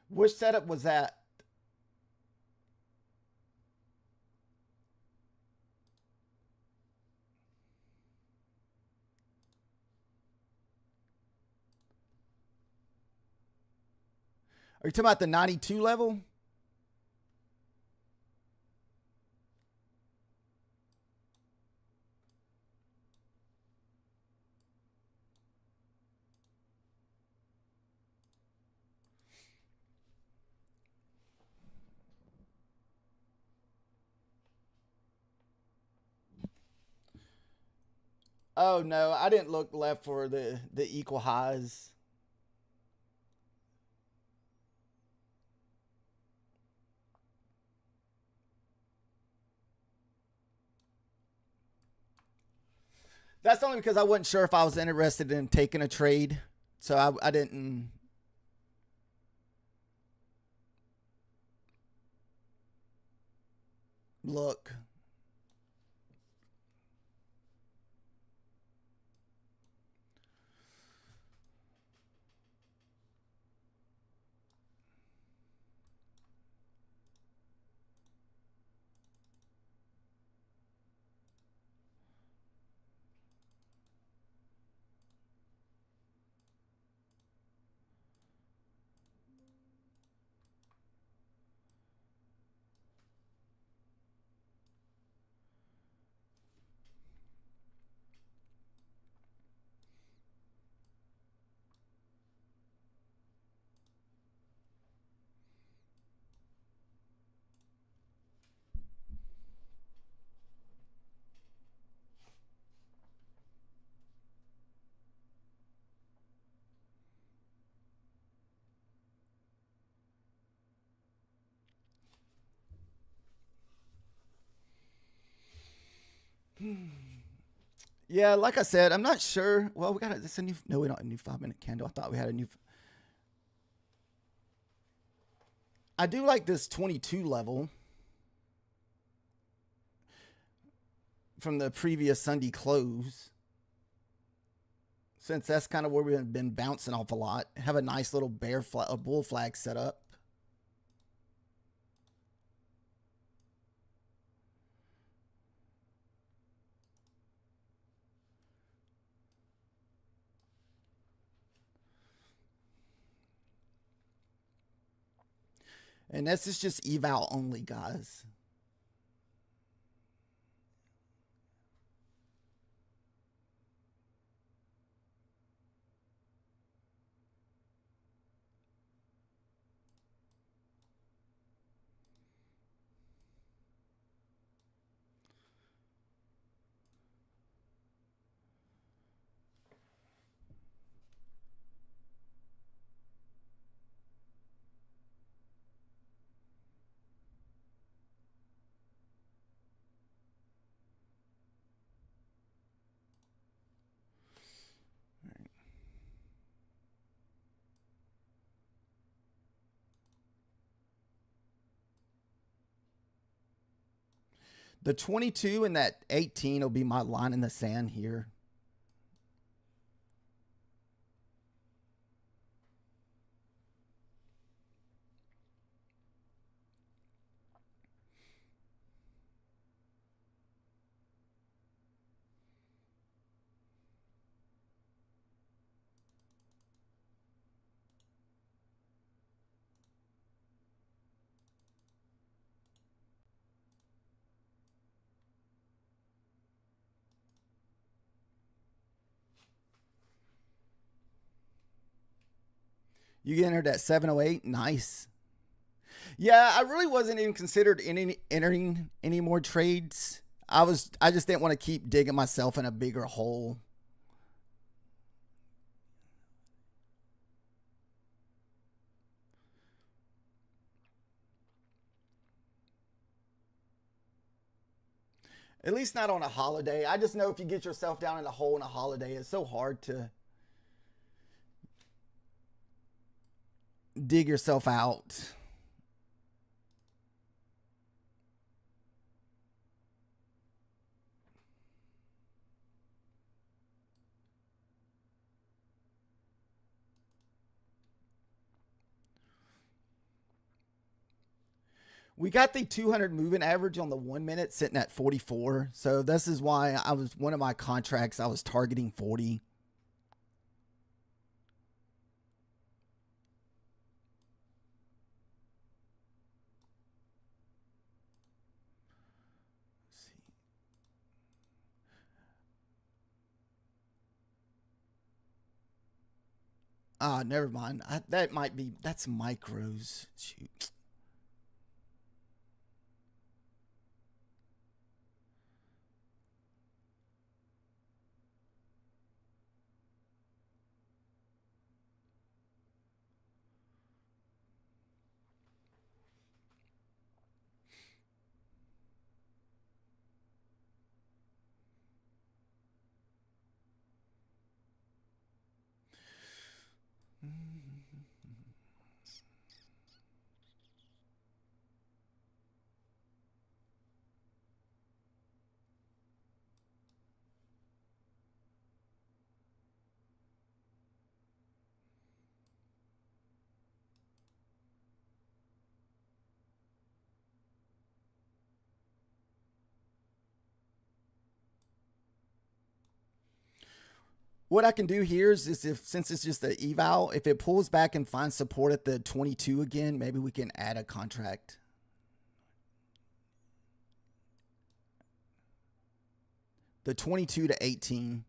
Which setup was that? Are you talking about the 92 level? Oh no, I didn't look left for the equal highs. That's only because I wasn't sure if I was interested in taking a trade, so I didn't look. Yeah, like I said, I'm not sure. Well, we got this a new. No, we don't have a new 5-minute candle. I thought we had a new. I do like this 22 level from the previous Sunday close, since that's kind of where we've been bouncing off a lot. Have a nice little a bull flag set up. And this is just eval only, guys. The 22 and that 18 will be my line in the sand here. You entered at 708. Nice. Yeah, I really wasn't even considered entering any more trades. I just didn't want to keep digging myself in a bigger hole. At least not on a holiday. I just know if you get yourself down in a hole in a holiday, it's so hard to dig yourself out. We got the 200 moving average on the 1 minute sitting at 44. So this is why one of my contracts, I was targeting 40. Never mind. That's micros. Shoot. What I can do here is since it's just an eval, if it pulls back and finds support at the 22 again, maybe we can add a contract. The 22 to 18.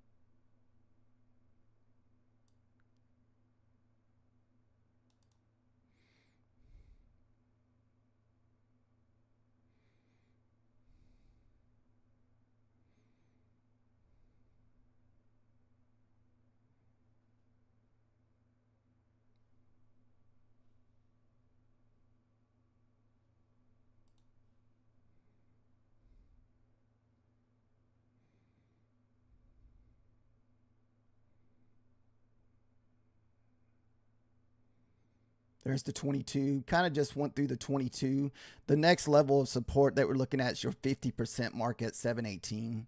There's the 22. Kind of just went through the 22. The next level of support that we're looking at is your 50% mark at 718.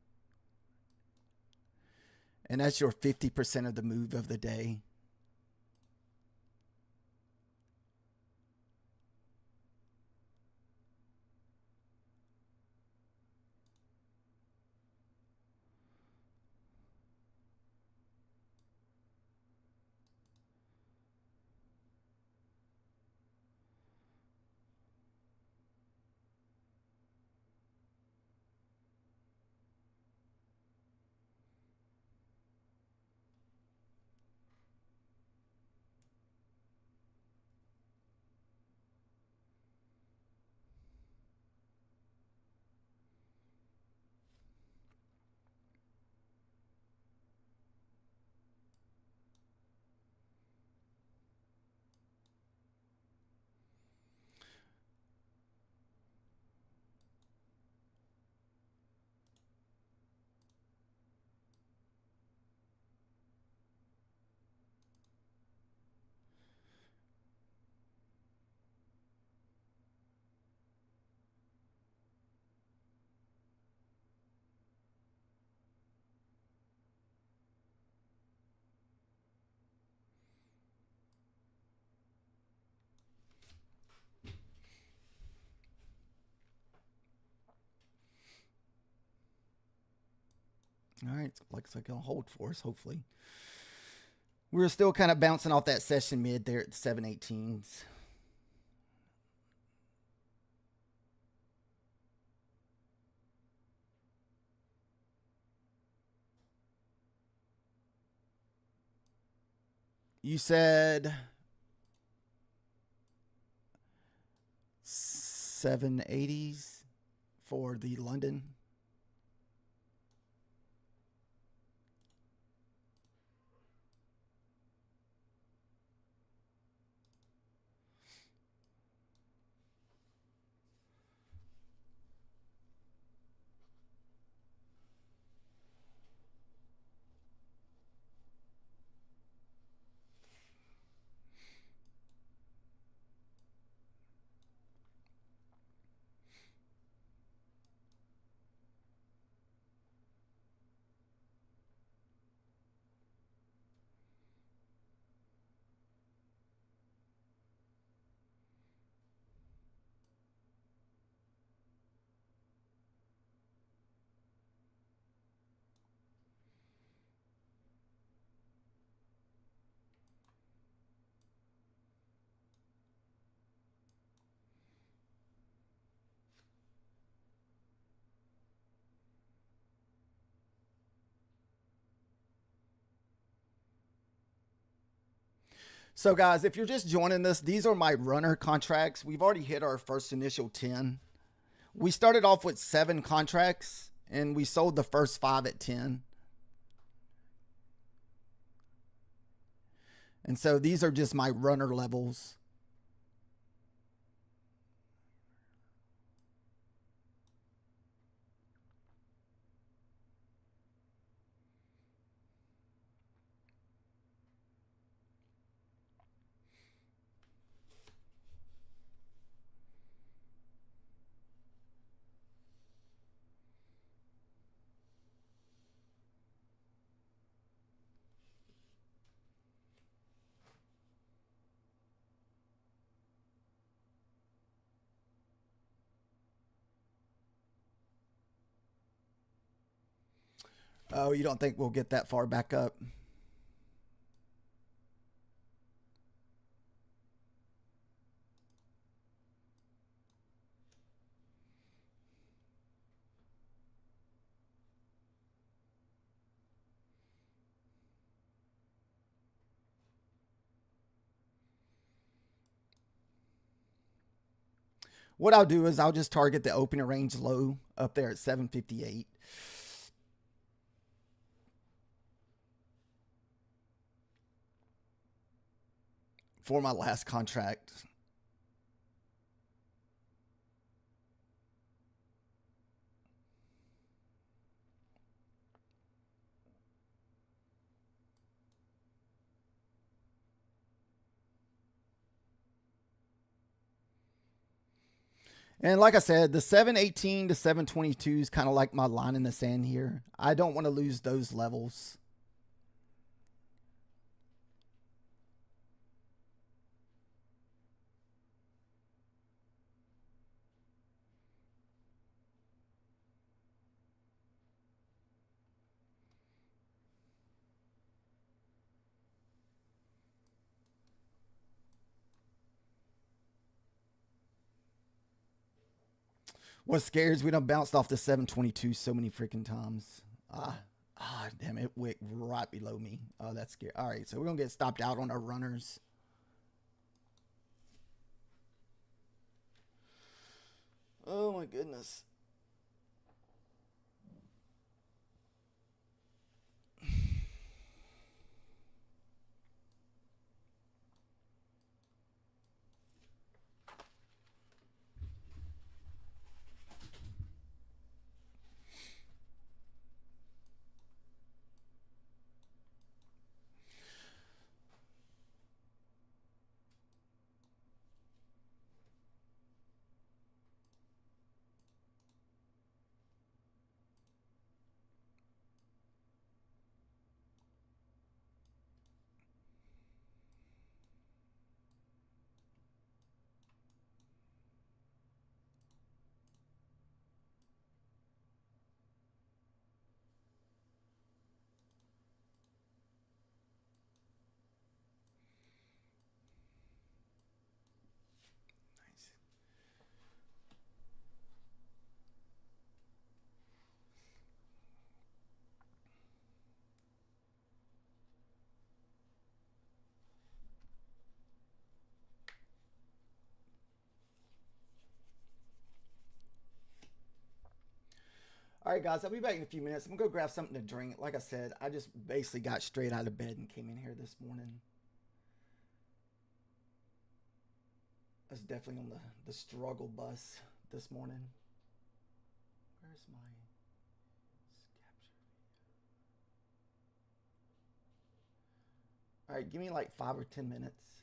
And that's your 50% of the move of the day. All right, looks like it'll hold for us, hopefully. We're still kind of bouncing off that session mid there at the 718s. You said 780s for the London. So guys, if you're just joining us, these are my runner contracts. We've already hit our first initial 10. We started off with 7 contracts and we sold the first 5 at 10. And so these are just my runner levels. Oh, you don't think we'll get that far back up? What I'll do is I'll just target the opening range low up there at 758. For my last contract. And like I said, the 718 to 722 is kind of like my line in the sand here. I don't want to lose those levels. What scares we done bounced off the 722 so many freaking times. Damn it, wick right below me. Oh, that's scary. All right, so we're gonna get stopped out on our runners. Oh my goodness. All right, guys, I'll be back in a few minutes. I'm gonna go grab something to drink. Like I said, I just basically got straight out of bed and came in here this morning. I was definitely on the struggle bus this morning. Where's my capture? All right, give me like 5 or 10 minutes.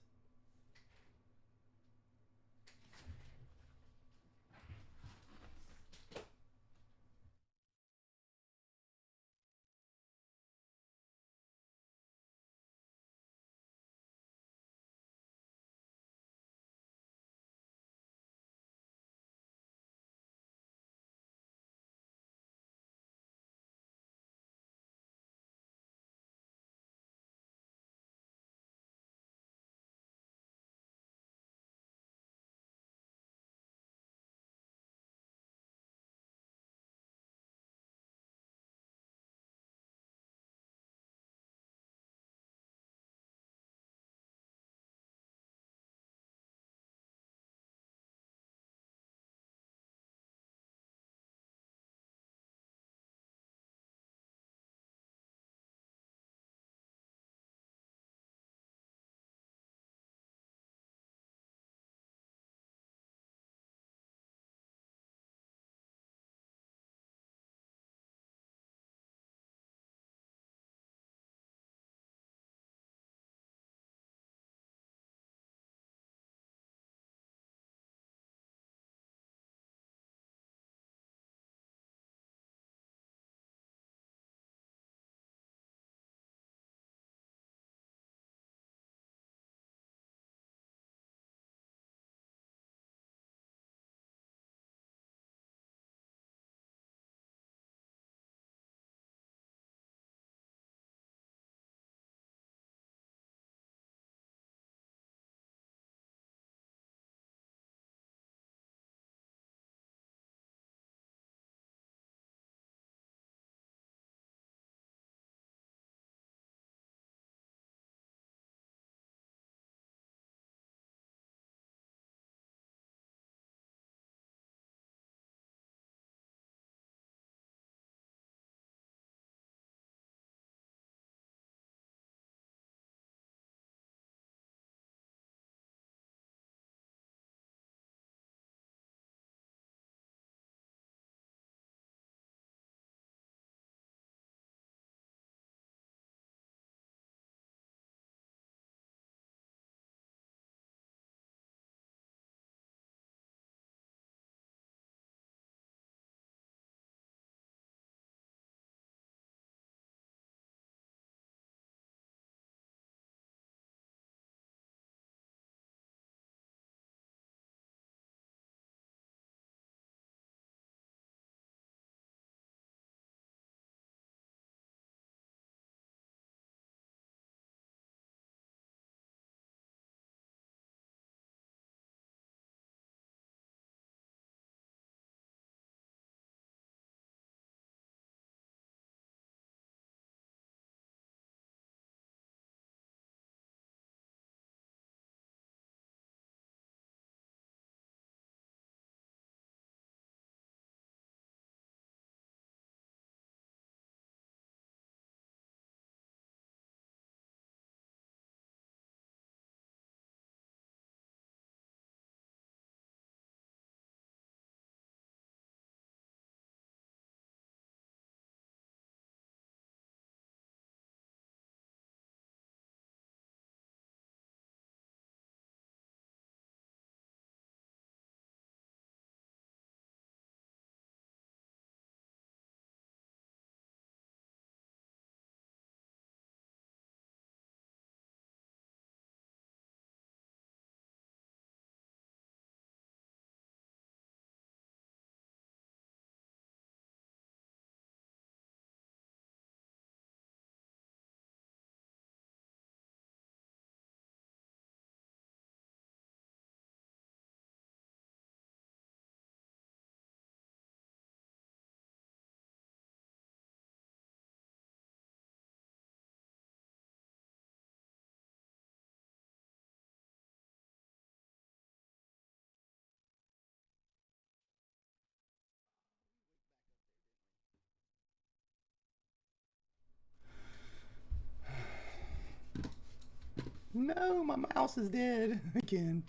No, my mouse is dead again.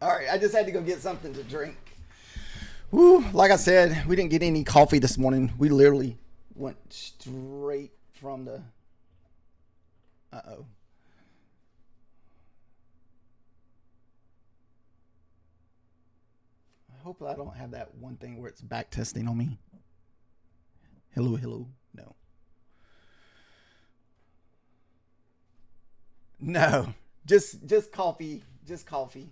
All right, I just had to go get something to drink. Woo, like I said, we didn't get any coffee this morning. We literally went straight from the... Uh-oh. I hope I don't have that one thing where it's back testing on me. Hello, hello. No. No. Just coffee. Just coffee.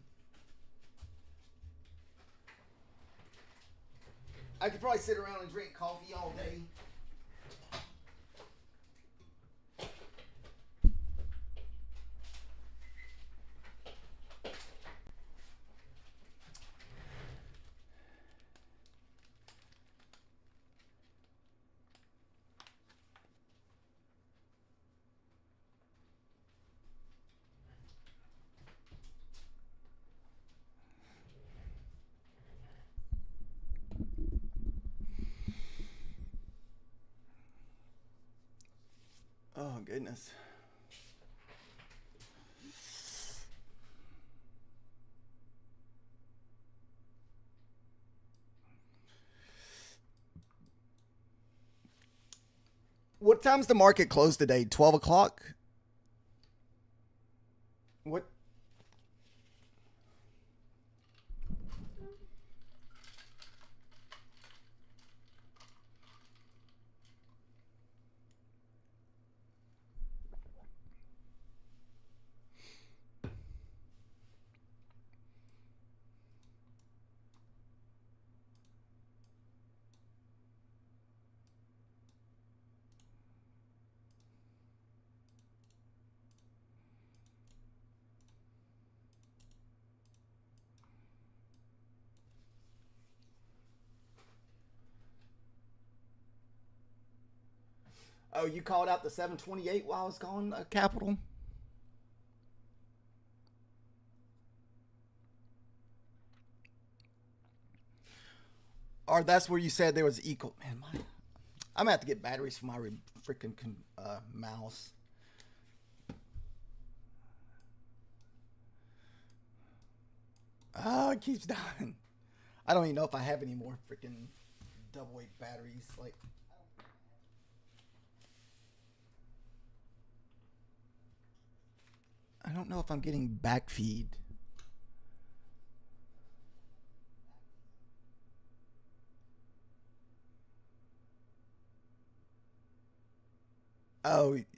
I could probably sit around and drink coffee all day. Oh, goodness. What time's the market close today? 12 o'clock? What? Oh, you called out the 728 while I was gone, Capital? Or that's where you said there was equal. Man, I'm going to have to get batteries for my freaking mouse. Oh, it keeps dying. I don't even know if I have any more freaking double A batteries. Like, I don't know if I'm getting back feed.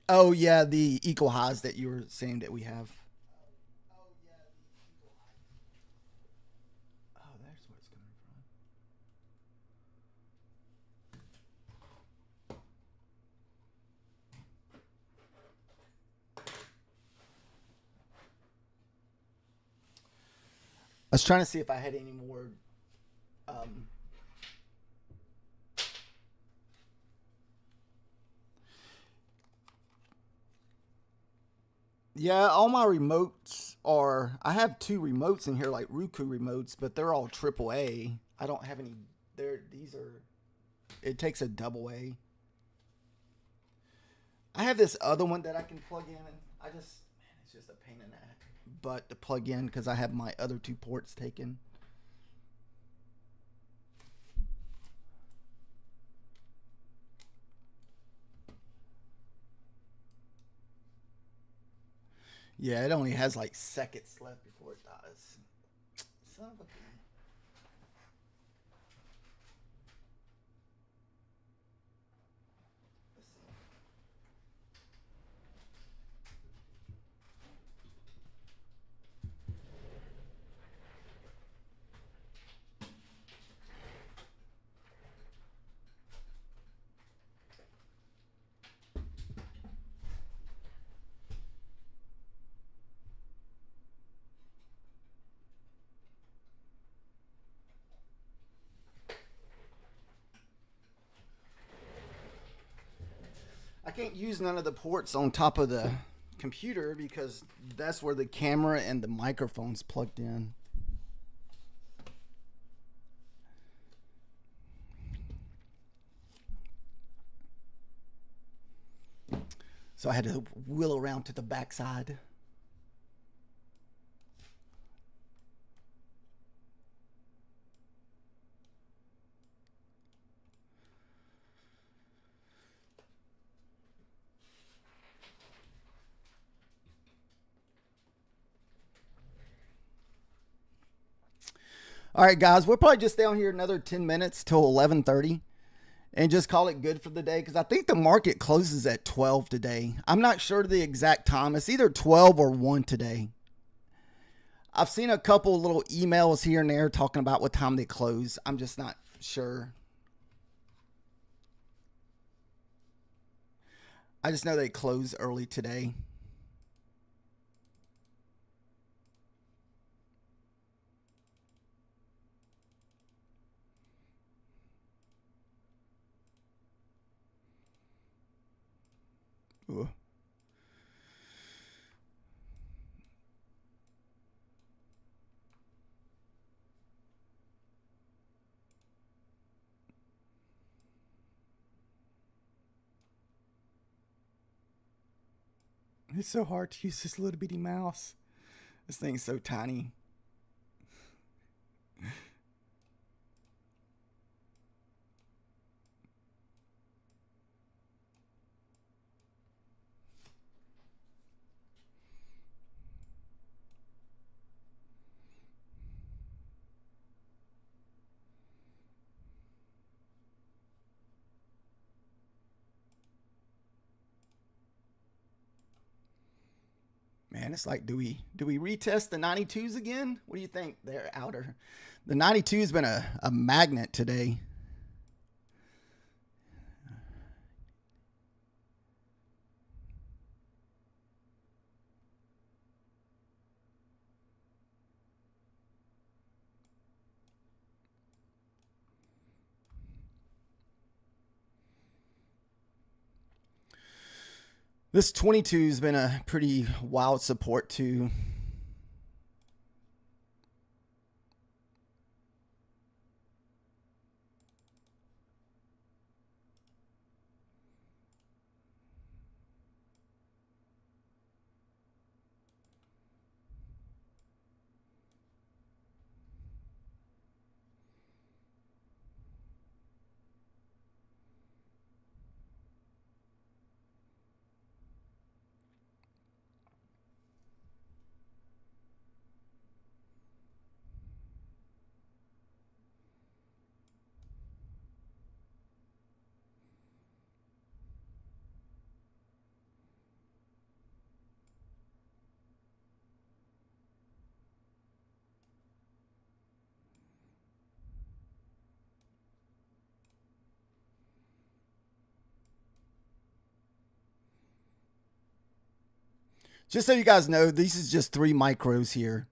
Oh yeah, the equal highs that you were saying that we have. Oh, that's where it's coming from. I was trying to see if I had any more. Yeah, all my remotes are. I have two remotes in here, like Roku remotes, but they're all AAA. I don't have any. These are. It takes a double A. I have this other one that I can plug in, and man, it's just a pain in the butt to plug in because I have my other two ports taken. Yeah, it only has like seconds left before it dies. Son of a... I can't use none of the ports on top of the computer because that's where the camera and the microphone's plugged in. So I had to wheel around to the backside. All right, guys, we'll probably just stay on here another 10 minutes till 11:30 and just call it good for the day because I think the market closes at 12 today. I'm not sure the exact time. It's either 12 or 1 today. I've seen a couple little emails here and there talking about what time they close. I'm just not sure. I just know they close early today. Ooh. It's so hard to use this little bitty mouse. This thing's so tiny. Man, it's like, do we retest the 92s again? What do you think? They're outer. The 92 has been a magnet today. This 22 has been a pretty wild support too. Just so you guys know, this is just 3 micros here.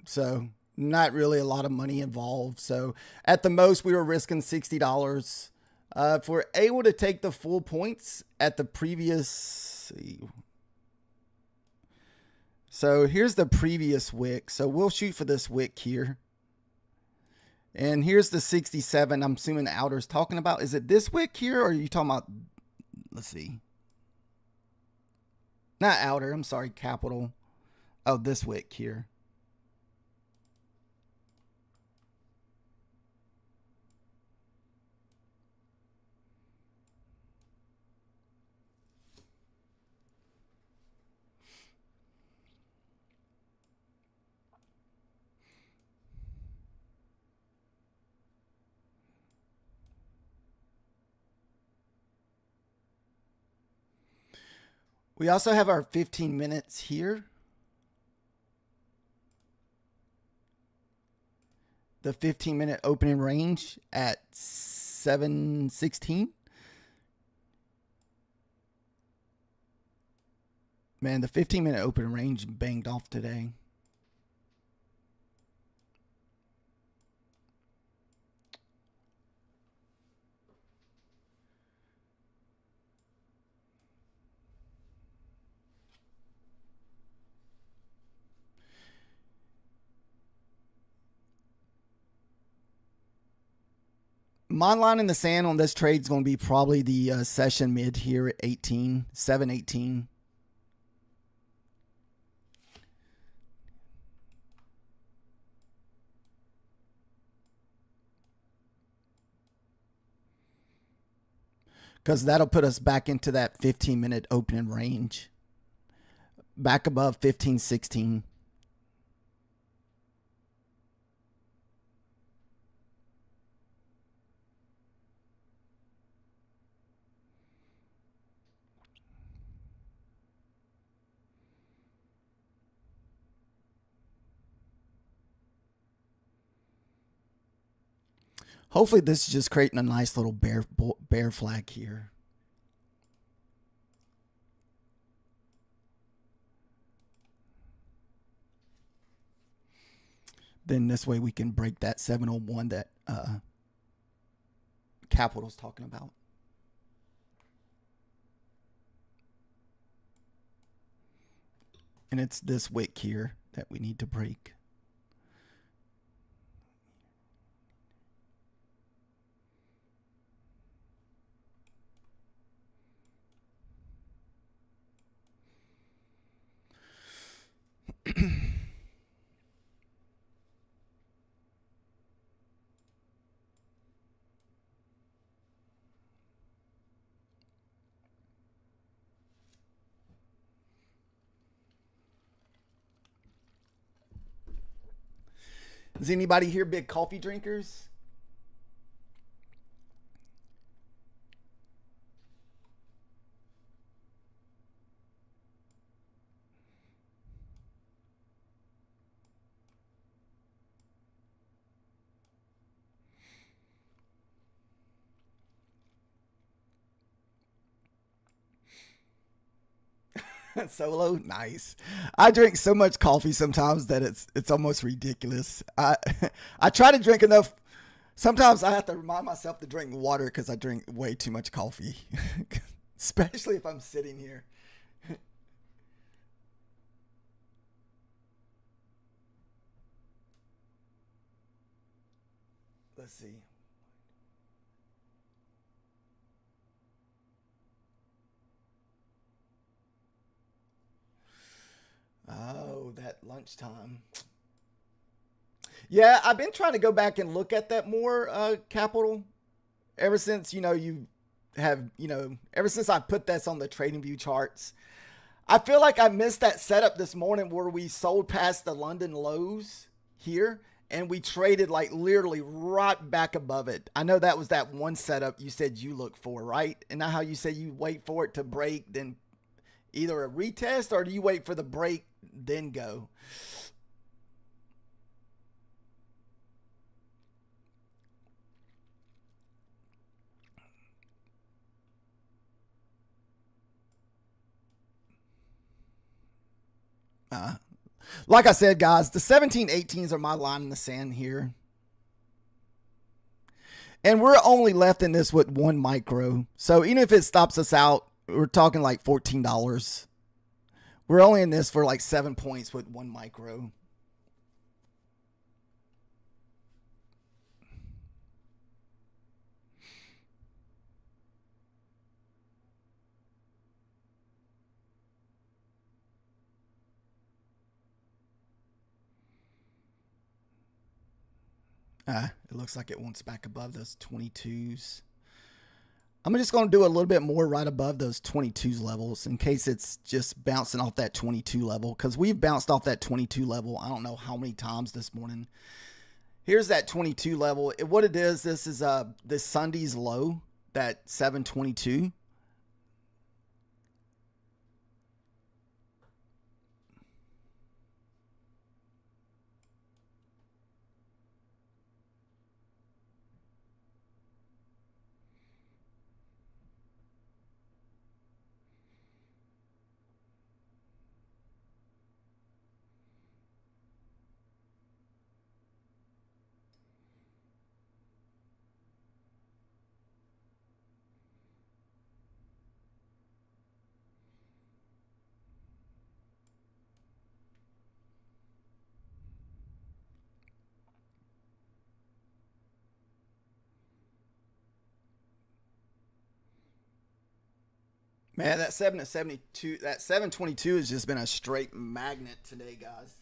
So not really a lot of money involved. So at the most, we were risking $60. If we're able to take the full points at the previous, so here's the previous wick. So we'll shoot for this wick here. And here's the 67. I'm assuming the outer's talking about. Is it this wick here or are you talking about, let's see. Not outer, I'm sorry, capital. Oh, this wick here. We also have our 15 minutes here. The 15-minute opening range at 716. Man, the 15-minute opening range banged off today. My line in the sand on this trade is going to be probably the session mid here at 18, 718. Because that'll put us back into that 15-minute opening range. Back above 1516. Hopefully this is just creating a nice little bear flag here. Then this way we can break that 701 that Capital's talking about. And it's this wick here that we need to break. Is anybody here big coffee drinkers? Solo, nice. I drink so much coffee sometimes that it's almost ridiculous. I try to drink enough. Sometimes I have to remind myself to drink water because I drink way too much coffee, especially if I'm sitting here. Let's see. Oh, that lunchtime. Yeah, I've been trying to go back and look at that more, Capital. Ever since, you have, ever since I put this on the trading view charts. I feel like I missed that setup this morning where we sold past the London lows here and we traded like literally right back above it. I know that was that one setup you said you look for, right? And now how you say you wait for it to break, then either a retest, or do you wait for the break then go? Like I said, guys, the 17-18s are my line in the sand here. And we're only left in this with one micro. So even if it stops us out, we're talking like $14. We're only in this for like 7 points with one micro. It looks like it wants back above those 22s. I'm just going to do a little bit more right above those 22s levels in case it's just bouncing off that 22 level, because we've bounced off that 22 level I don't know how many times this morning. Here's that 22 level. What it is, this is this Sunday's low, that 722. Man, that 7 to 72, that 722 has just been a straight magnet today, guys.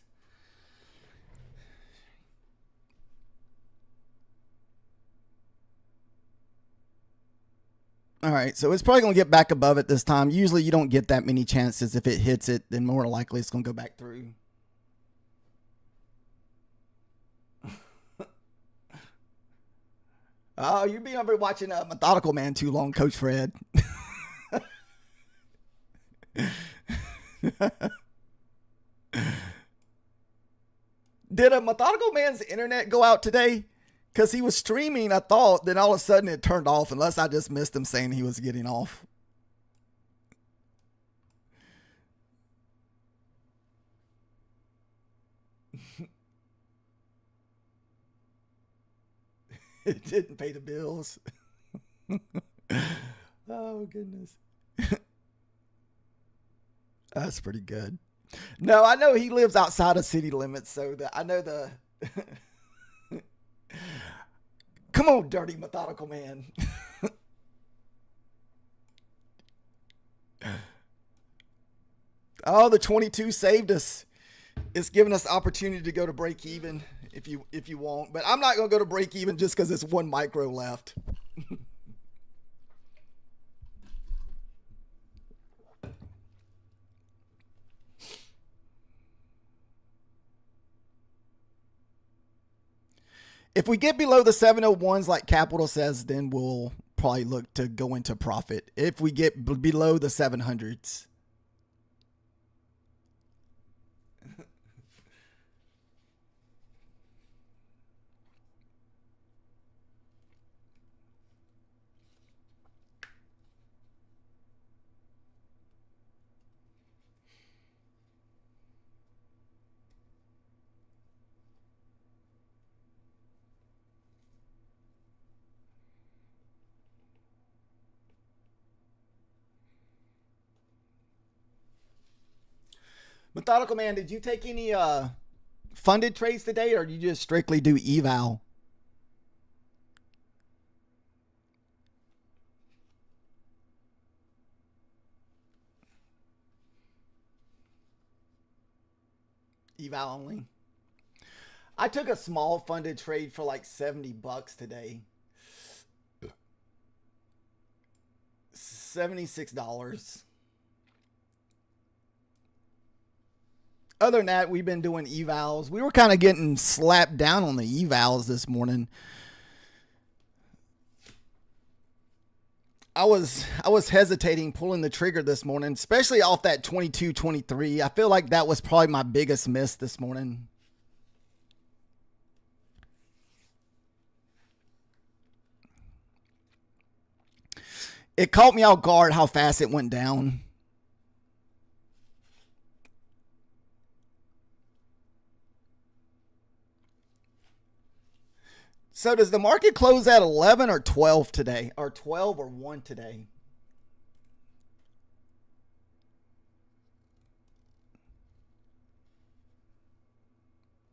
All right, so it's probably going to get back above it this time. Usually you don't get that many chances. If it hits it, then more likely it's going to go back through. Oh, you've been over watching Methodical Man too long, Coach Fred. Did a Methodical Man's internet go out today? Because he was streaming, I thought, then all of a sudden it turned off, unless I just missed him saying he was getting off. It didn't pay the bills. Oh, goodness. That's pretty good. No, I know he lives outside of city limits, so I know the... Come on, dirty Methodical Man. Oh, the 22 saved us. It's giving us the opportunity to go to break even if you want. But I'm not going to go to break even just because it's one micro left. If we get below the 701s like Capital says, then we'll probably look to go into profit. If we get below the 700s. Methodical Man, did you take any funded trades today, or do you just strictly do eval? Eval only. I took a small funded trade for like $70 today. $76. Other than that, we've been doing evals. We were kind of getting slapped down on the evals this morning. I was hesitating pulling the trigger this morning, especially off that 22.23. I feel like that was probably my biggest miss this morning. It caught me off guard how fast it went down. So does the market close at 11 or 12 today? Or 12 or 1 today?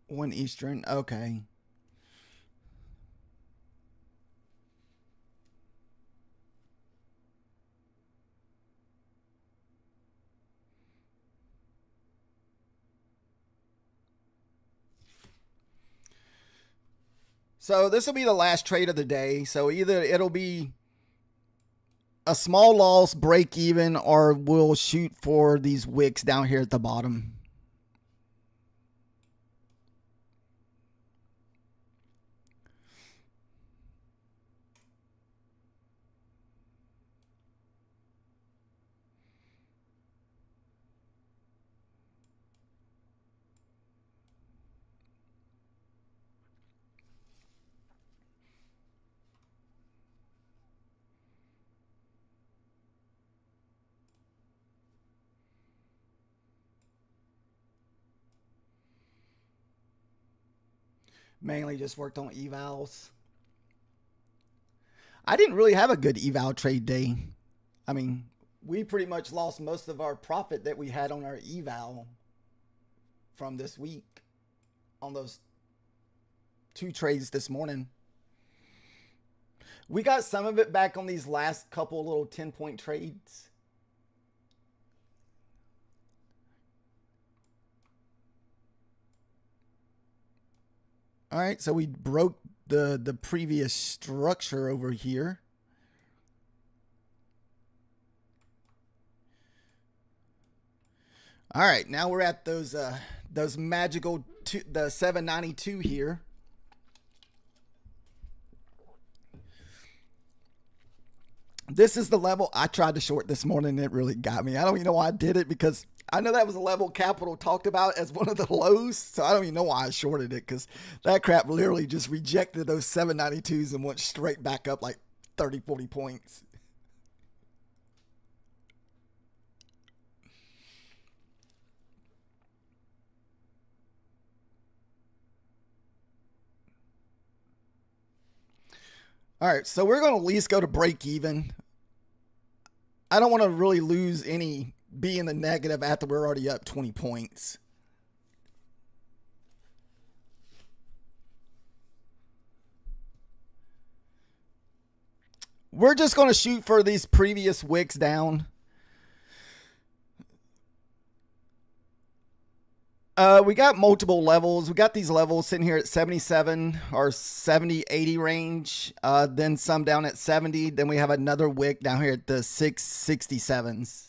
One Eastern. Okay. So this will be the last trade of the day. So either it'll be a small loss, break even, or we'll shoot for these wicks down here at the bottom. Mainly just worked on evals. I didn't really have a good eval trade day. I mean, we pretty much lost most of our profit that we had on our eval from this week on those 2 trades this morning. We got some of it back on these last couple little 10-point trades. All right, so we broke the previous structure over here. All right, now we're at those magical the 792 here. This is the level I tried to short this morning, and it really got me. I don't even know why I did it, because I know that was a level Capital talked about as one of the lows, so I don't even know why I shorted it, because that crap literally just rejected those 792s and went straight back up like 30, 40 points. All right, so we're going to at least go to break even. I don't want to really lose any, be in the negative after we're already up 20 points. We're just going to shoot for these previous wicks down. We got multiple levels. We got these levels sitting here at 77 or 70, 80 range. Then some down at 70. Then we have another wick down here at the 667s.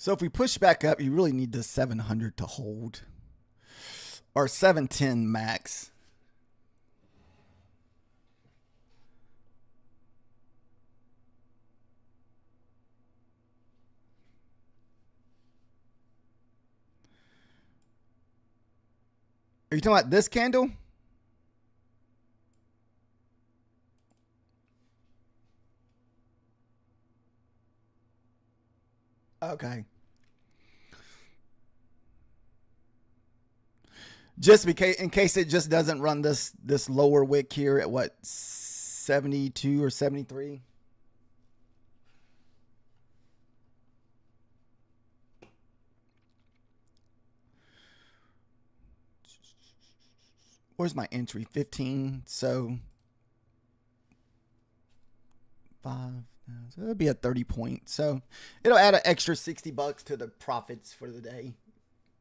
So if we push back up, you really need the 700 to hold, or 710 max. Are you talking about this candle? Okay. Just in case it just doesn't run this lower wick here at what, 72 or 73. Where's my entry? 15. So 5. So it'll be a 30 point. So it'll add an extra $60 to the profits for the day.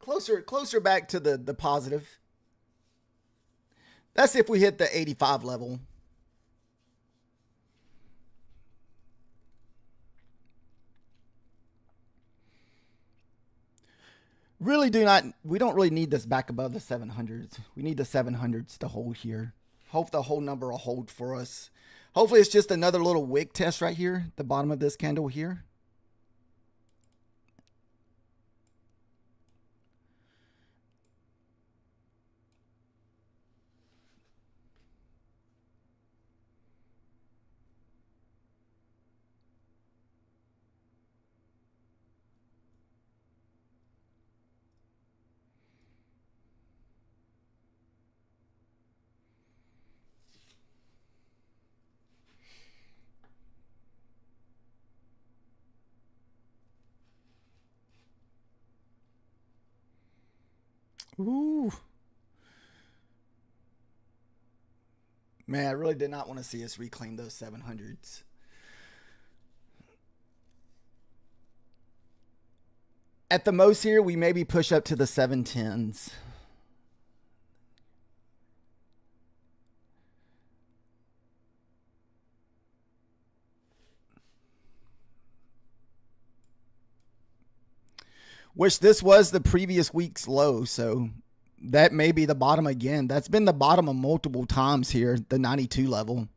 Closer back to the positive. That's if we hit the 85 level. We don't really need this back above the 700s. We need the 700s to hold here. Hope the whole number will hold for us. Hopefully it's just another little wick test right here, the bottom of this candle here. Ooh. Man, I really did not want to see us reclaim those 700s. At the most here, we maybe push up to the 710s. Which this was the previous week's low, so that may be the bottom again. That's been the bottom of multiple times here, the 92 level.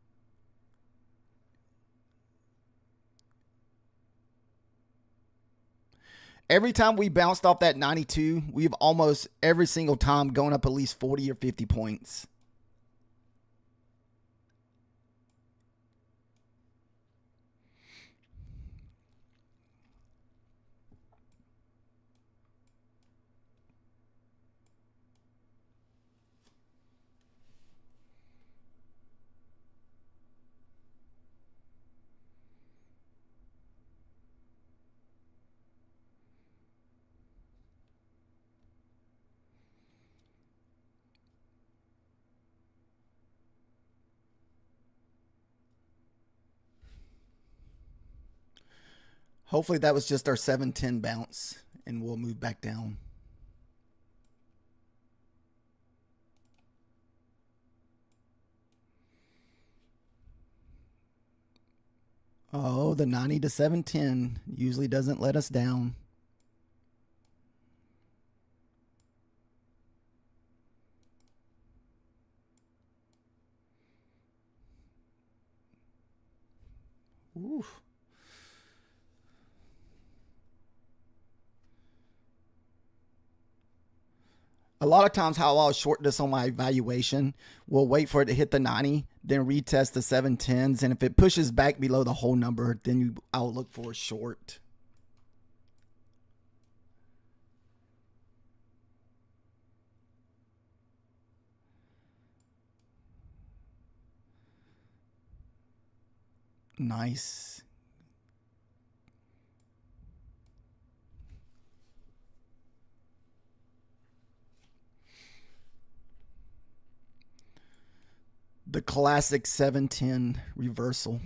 Every time we bounced off that 92, we've almost every single time gone up at least 40 or 50 points. Hopefully that was just our 710 bounce and we'll move back down. Oh, the 90 to 710 usually doesn't let us down. Oof. A lot of times how I'll short this on my evaluation, we'll wait for it to hit the 90, then retest the 710s. And if it pushes back below the whole number, then I'll look for a short. Nice. The classic 710 reversal.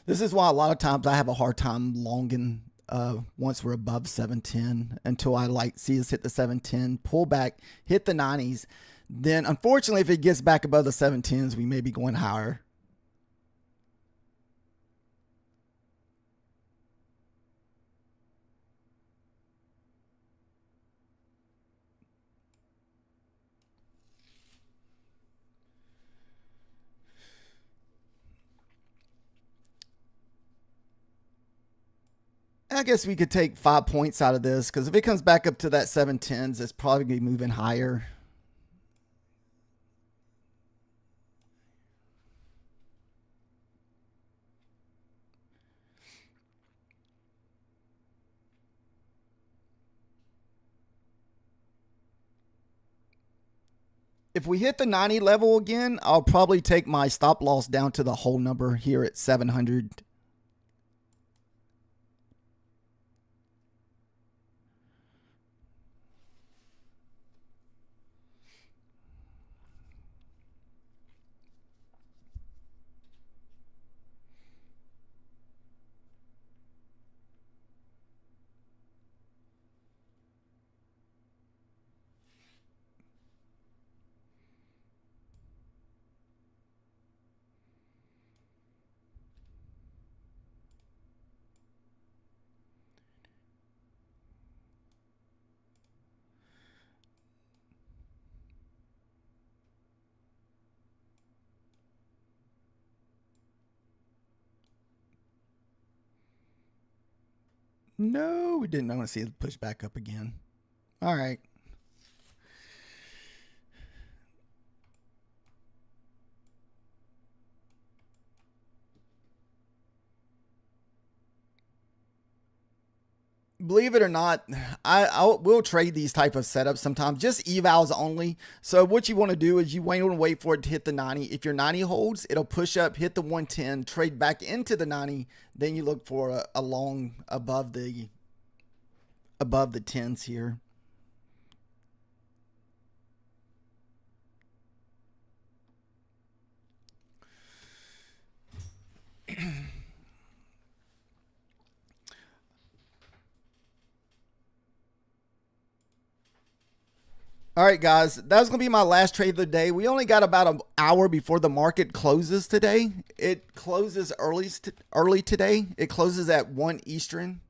This is why a lot of times I have a hard time longing once we're above 710 until I see us hit the 710, pull back, hit the 90s. Then unfortunately, if it gets back above the 710s, we may be going higher. I guess we could take 5 points out of this because if it comes back up to that 710s, it's probably going to be moving higher. If we hit the 90 level again, I'll probably take my stop loss down to the whole number here at 700. No, we didn't. I want to see it push back up again. All right. Believe it or not, I will trade these type of setups sometimes, just evals only. So what you want to do is you want to wait for it to hit the 90. If your 90 holds, it'll push up, hit the 110, trade back into the 90. Then you look for a long above the 10s here. All right, guys, that's going to be my last trade of the day. We only got about an hour before the market closes today. It closes early today. It closes at 1 Eastern.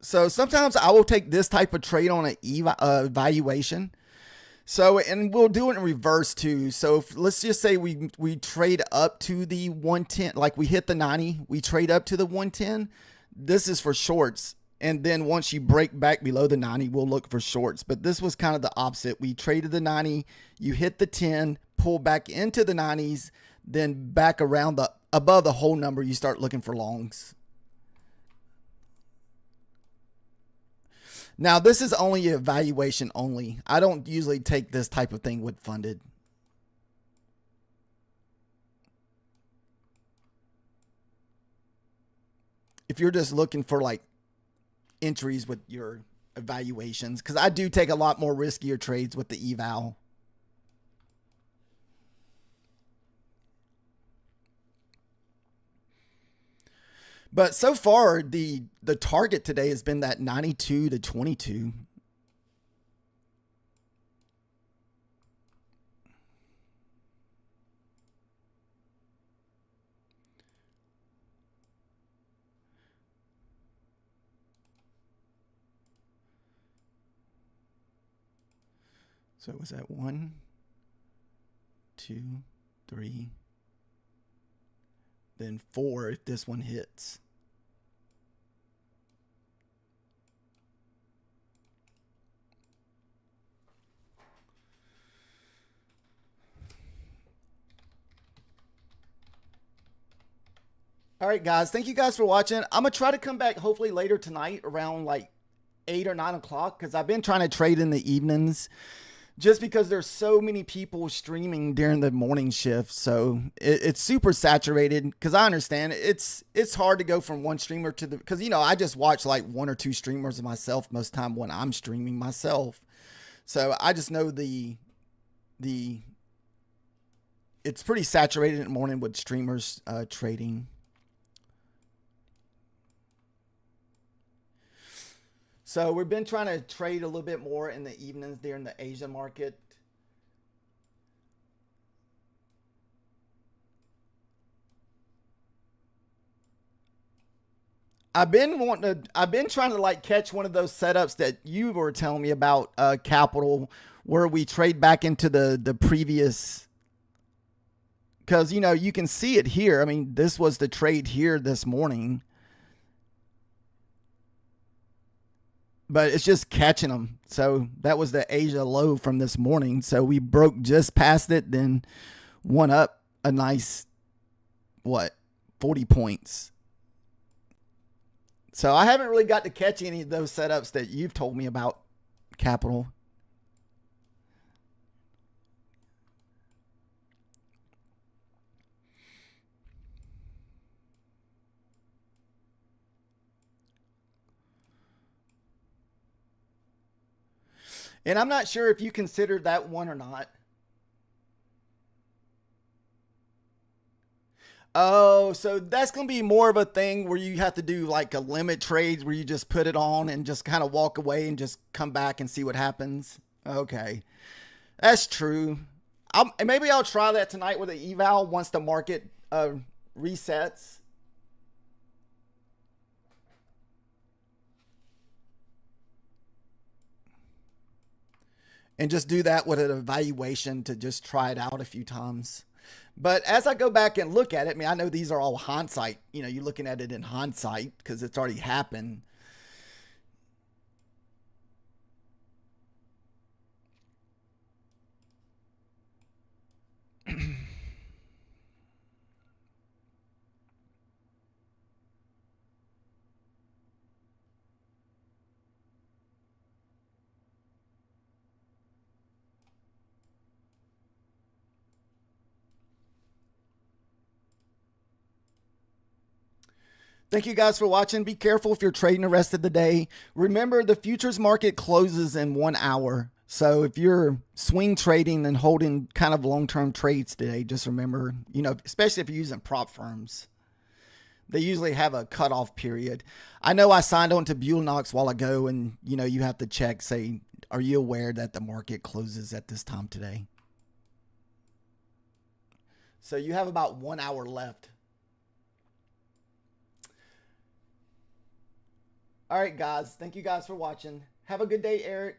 So sometimes I will take this type of trade on an evaluation. So, and we'll do it in reverse too. So if, let's just say we trade up to the 110, like we hit the 90, we trade up to the 110. This is for shorts. And then once you break back below the 90, we'll look for shorts. But this was kind of the opposite. We traded the 90, you hit the 10, pull back into the 90s, then back around above the whole number, you start looking for longs. Now, this is only evaluation only. I don't usually take this type of thing with funded. if you're just looking for like entries with your evaluations, because I do take a lot more riskier trades with the eval. But so far, the target today has been that 92 to 22. So was that 1, 2, 3, then 4 if this one hits. All right, guys. Thank you guys for watching. I'm going to try to come back hopefully later tonight around like 8 or 9 o'clock because I've been trying to trade in the evenings just because there's so many people streaming during the morning shift. So it's super saturated because I understand it's hard to go from one streamer to the, because, you know, I just watch like 1 or 2 streamers of myself most of the time when I'm streaming myself. So I just know it's pretty saturated in the morning with streamers trading. So we've been trying to trade a little bit more in the evenings during the Asia market. I've been trying to like catch one of those setups that you were telling me about, Capital, where we trade back into the previous, because, you know, you can see it here. I mean, this was the trade here this morning. But it's just catching them. So that was the Asia low from this morning. So we broke just past it, then won up a nice, 40 points. So I haven't really got to catch any of those setups that you've told me about, Capital. And I'm not sure if you considered that one or not. Oh, so that's going to be more of a thing where you have to do like a limit trades where you just put it on and just kind of walk away and just come back and see what happens. Okay. That's true. Maybe I'll try that tonight with the eval once the market resets. And just do that with an evaluation to just try it out a few times. But as I go back and look at it, I mean, I know these are all hindsight. You know, you're looking at it in hindsight because it's already happened. Thank you guys for watching. Be careful if you're trading the rest of the day. Remember, the futures market closes in 1 hour. So if you're swing trading and holding kind of long-term trades today, just remember, you know, especially if you're using prop firms, they usually have a cutoff period. I know I signed on to Bullnox a while ago, and, you know, you have to check, say, are you aware that the market closes at this time today? So you have about 1 hour left. All right, guys. Thank you guys for watching. Have a good day, Eric.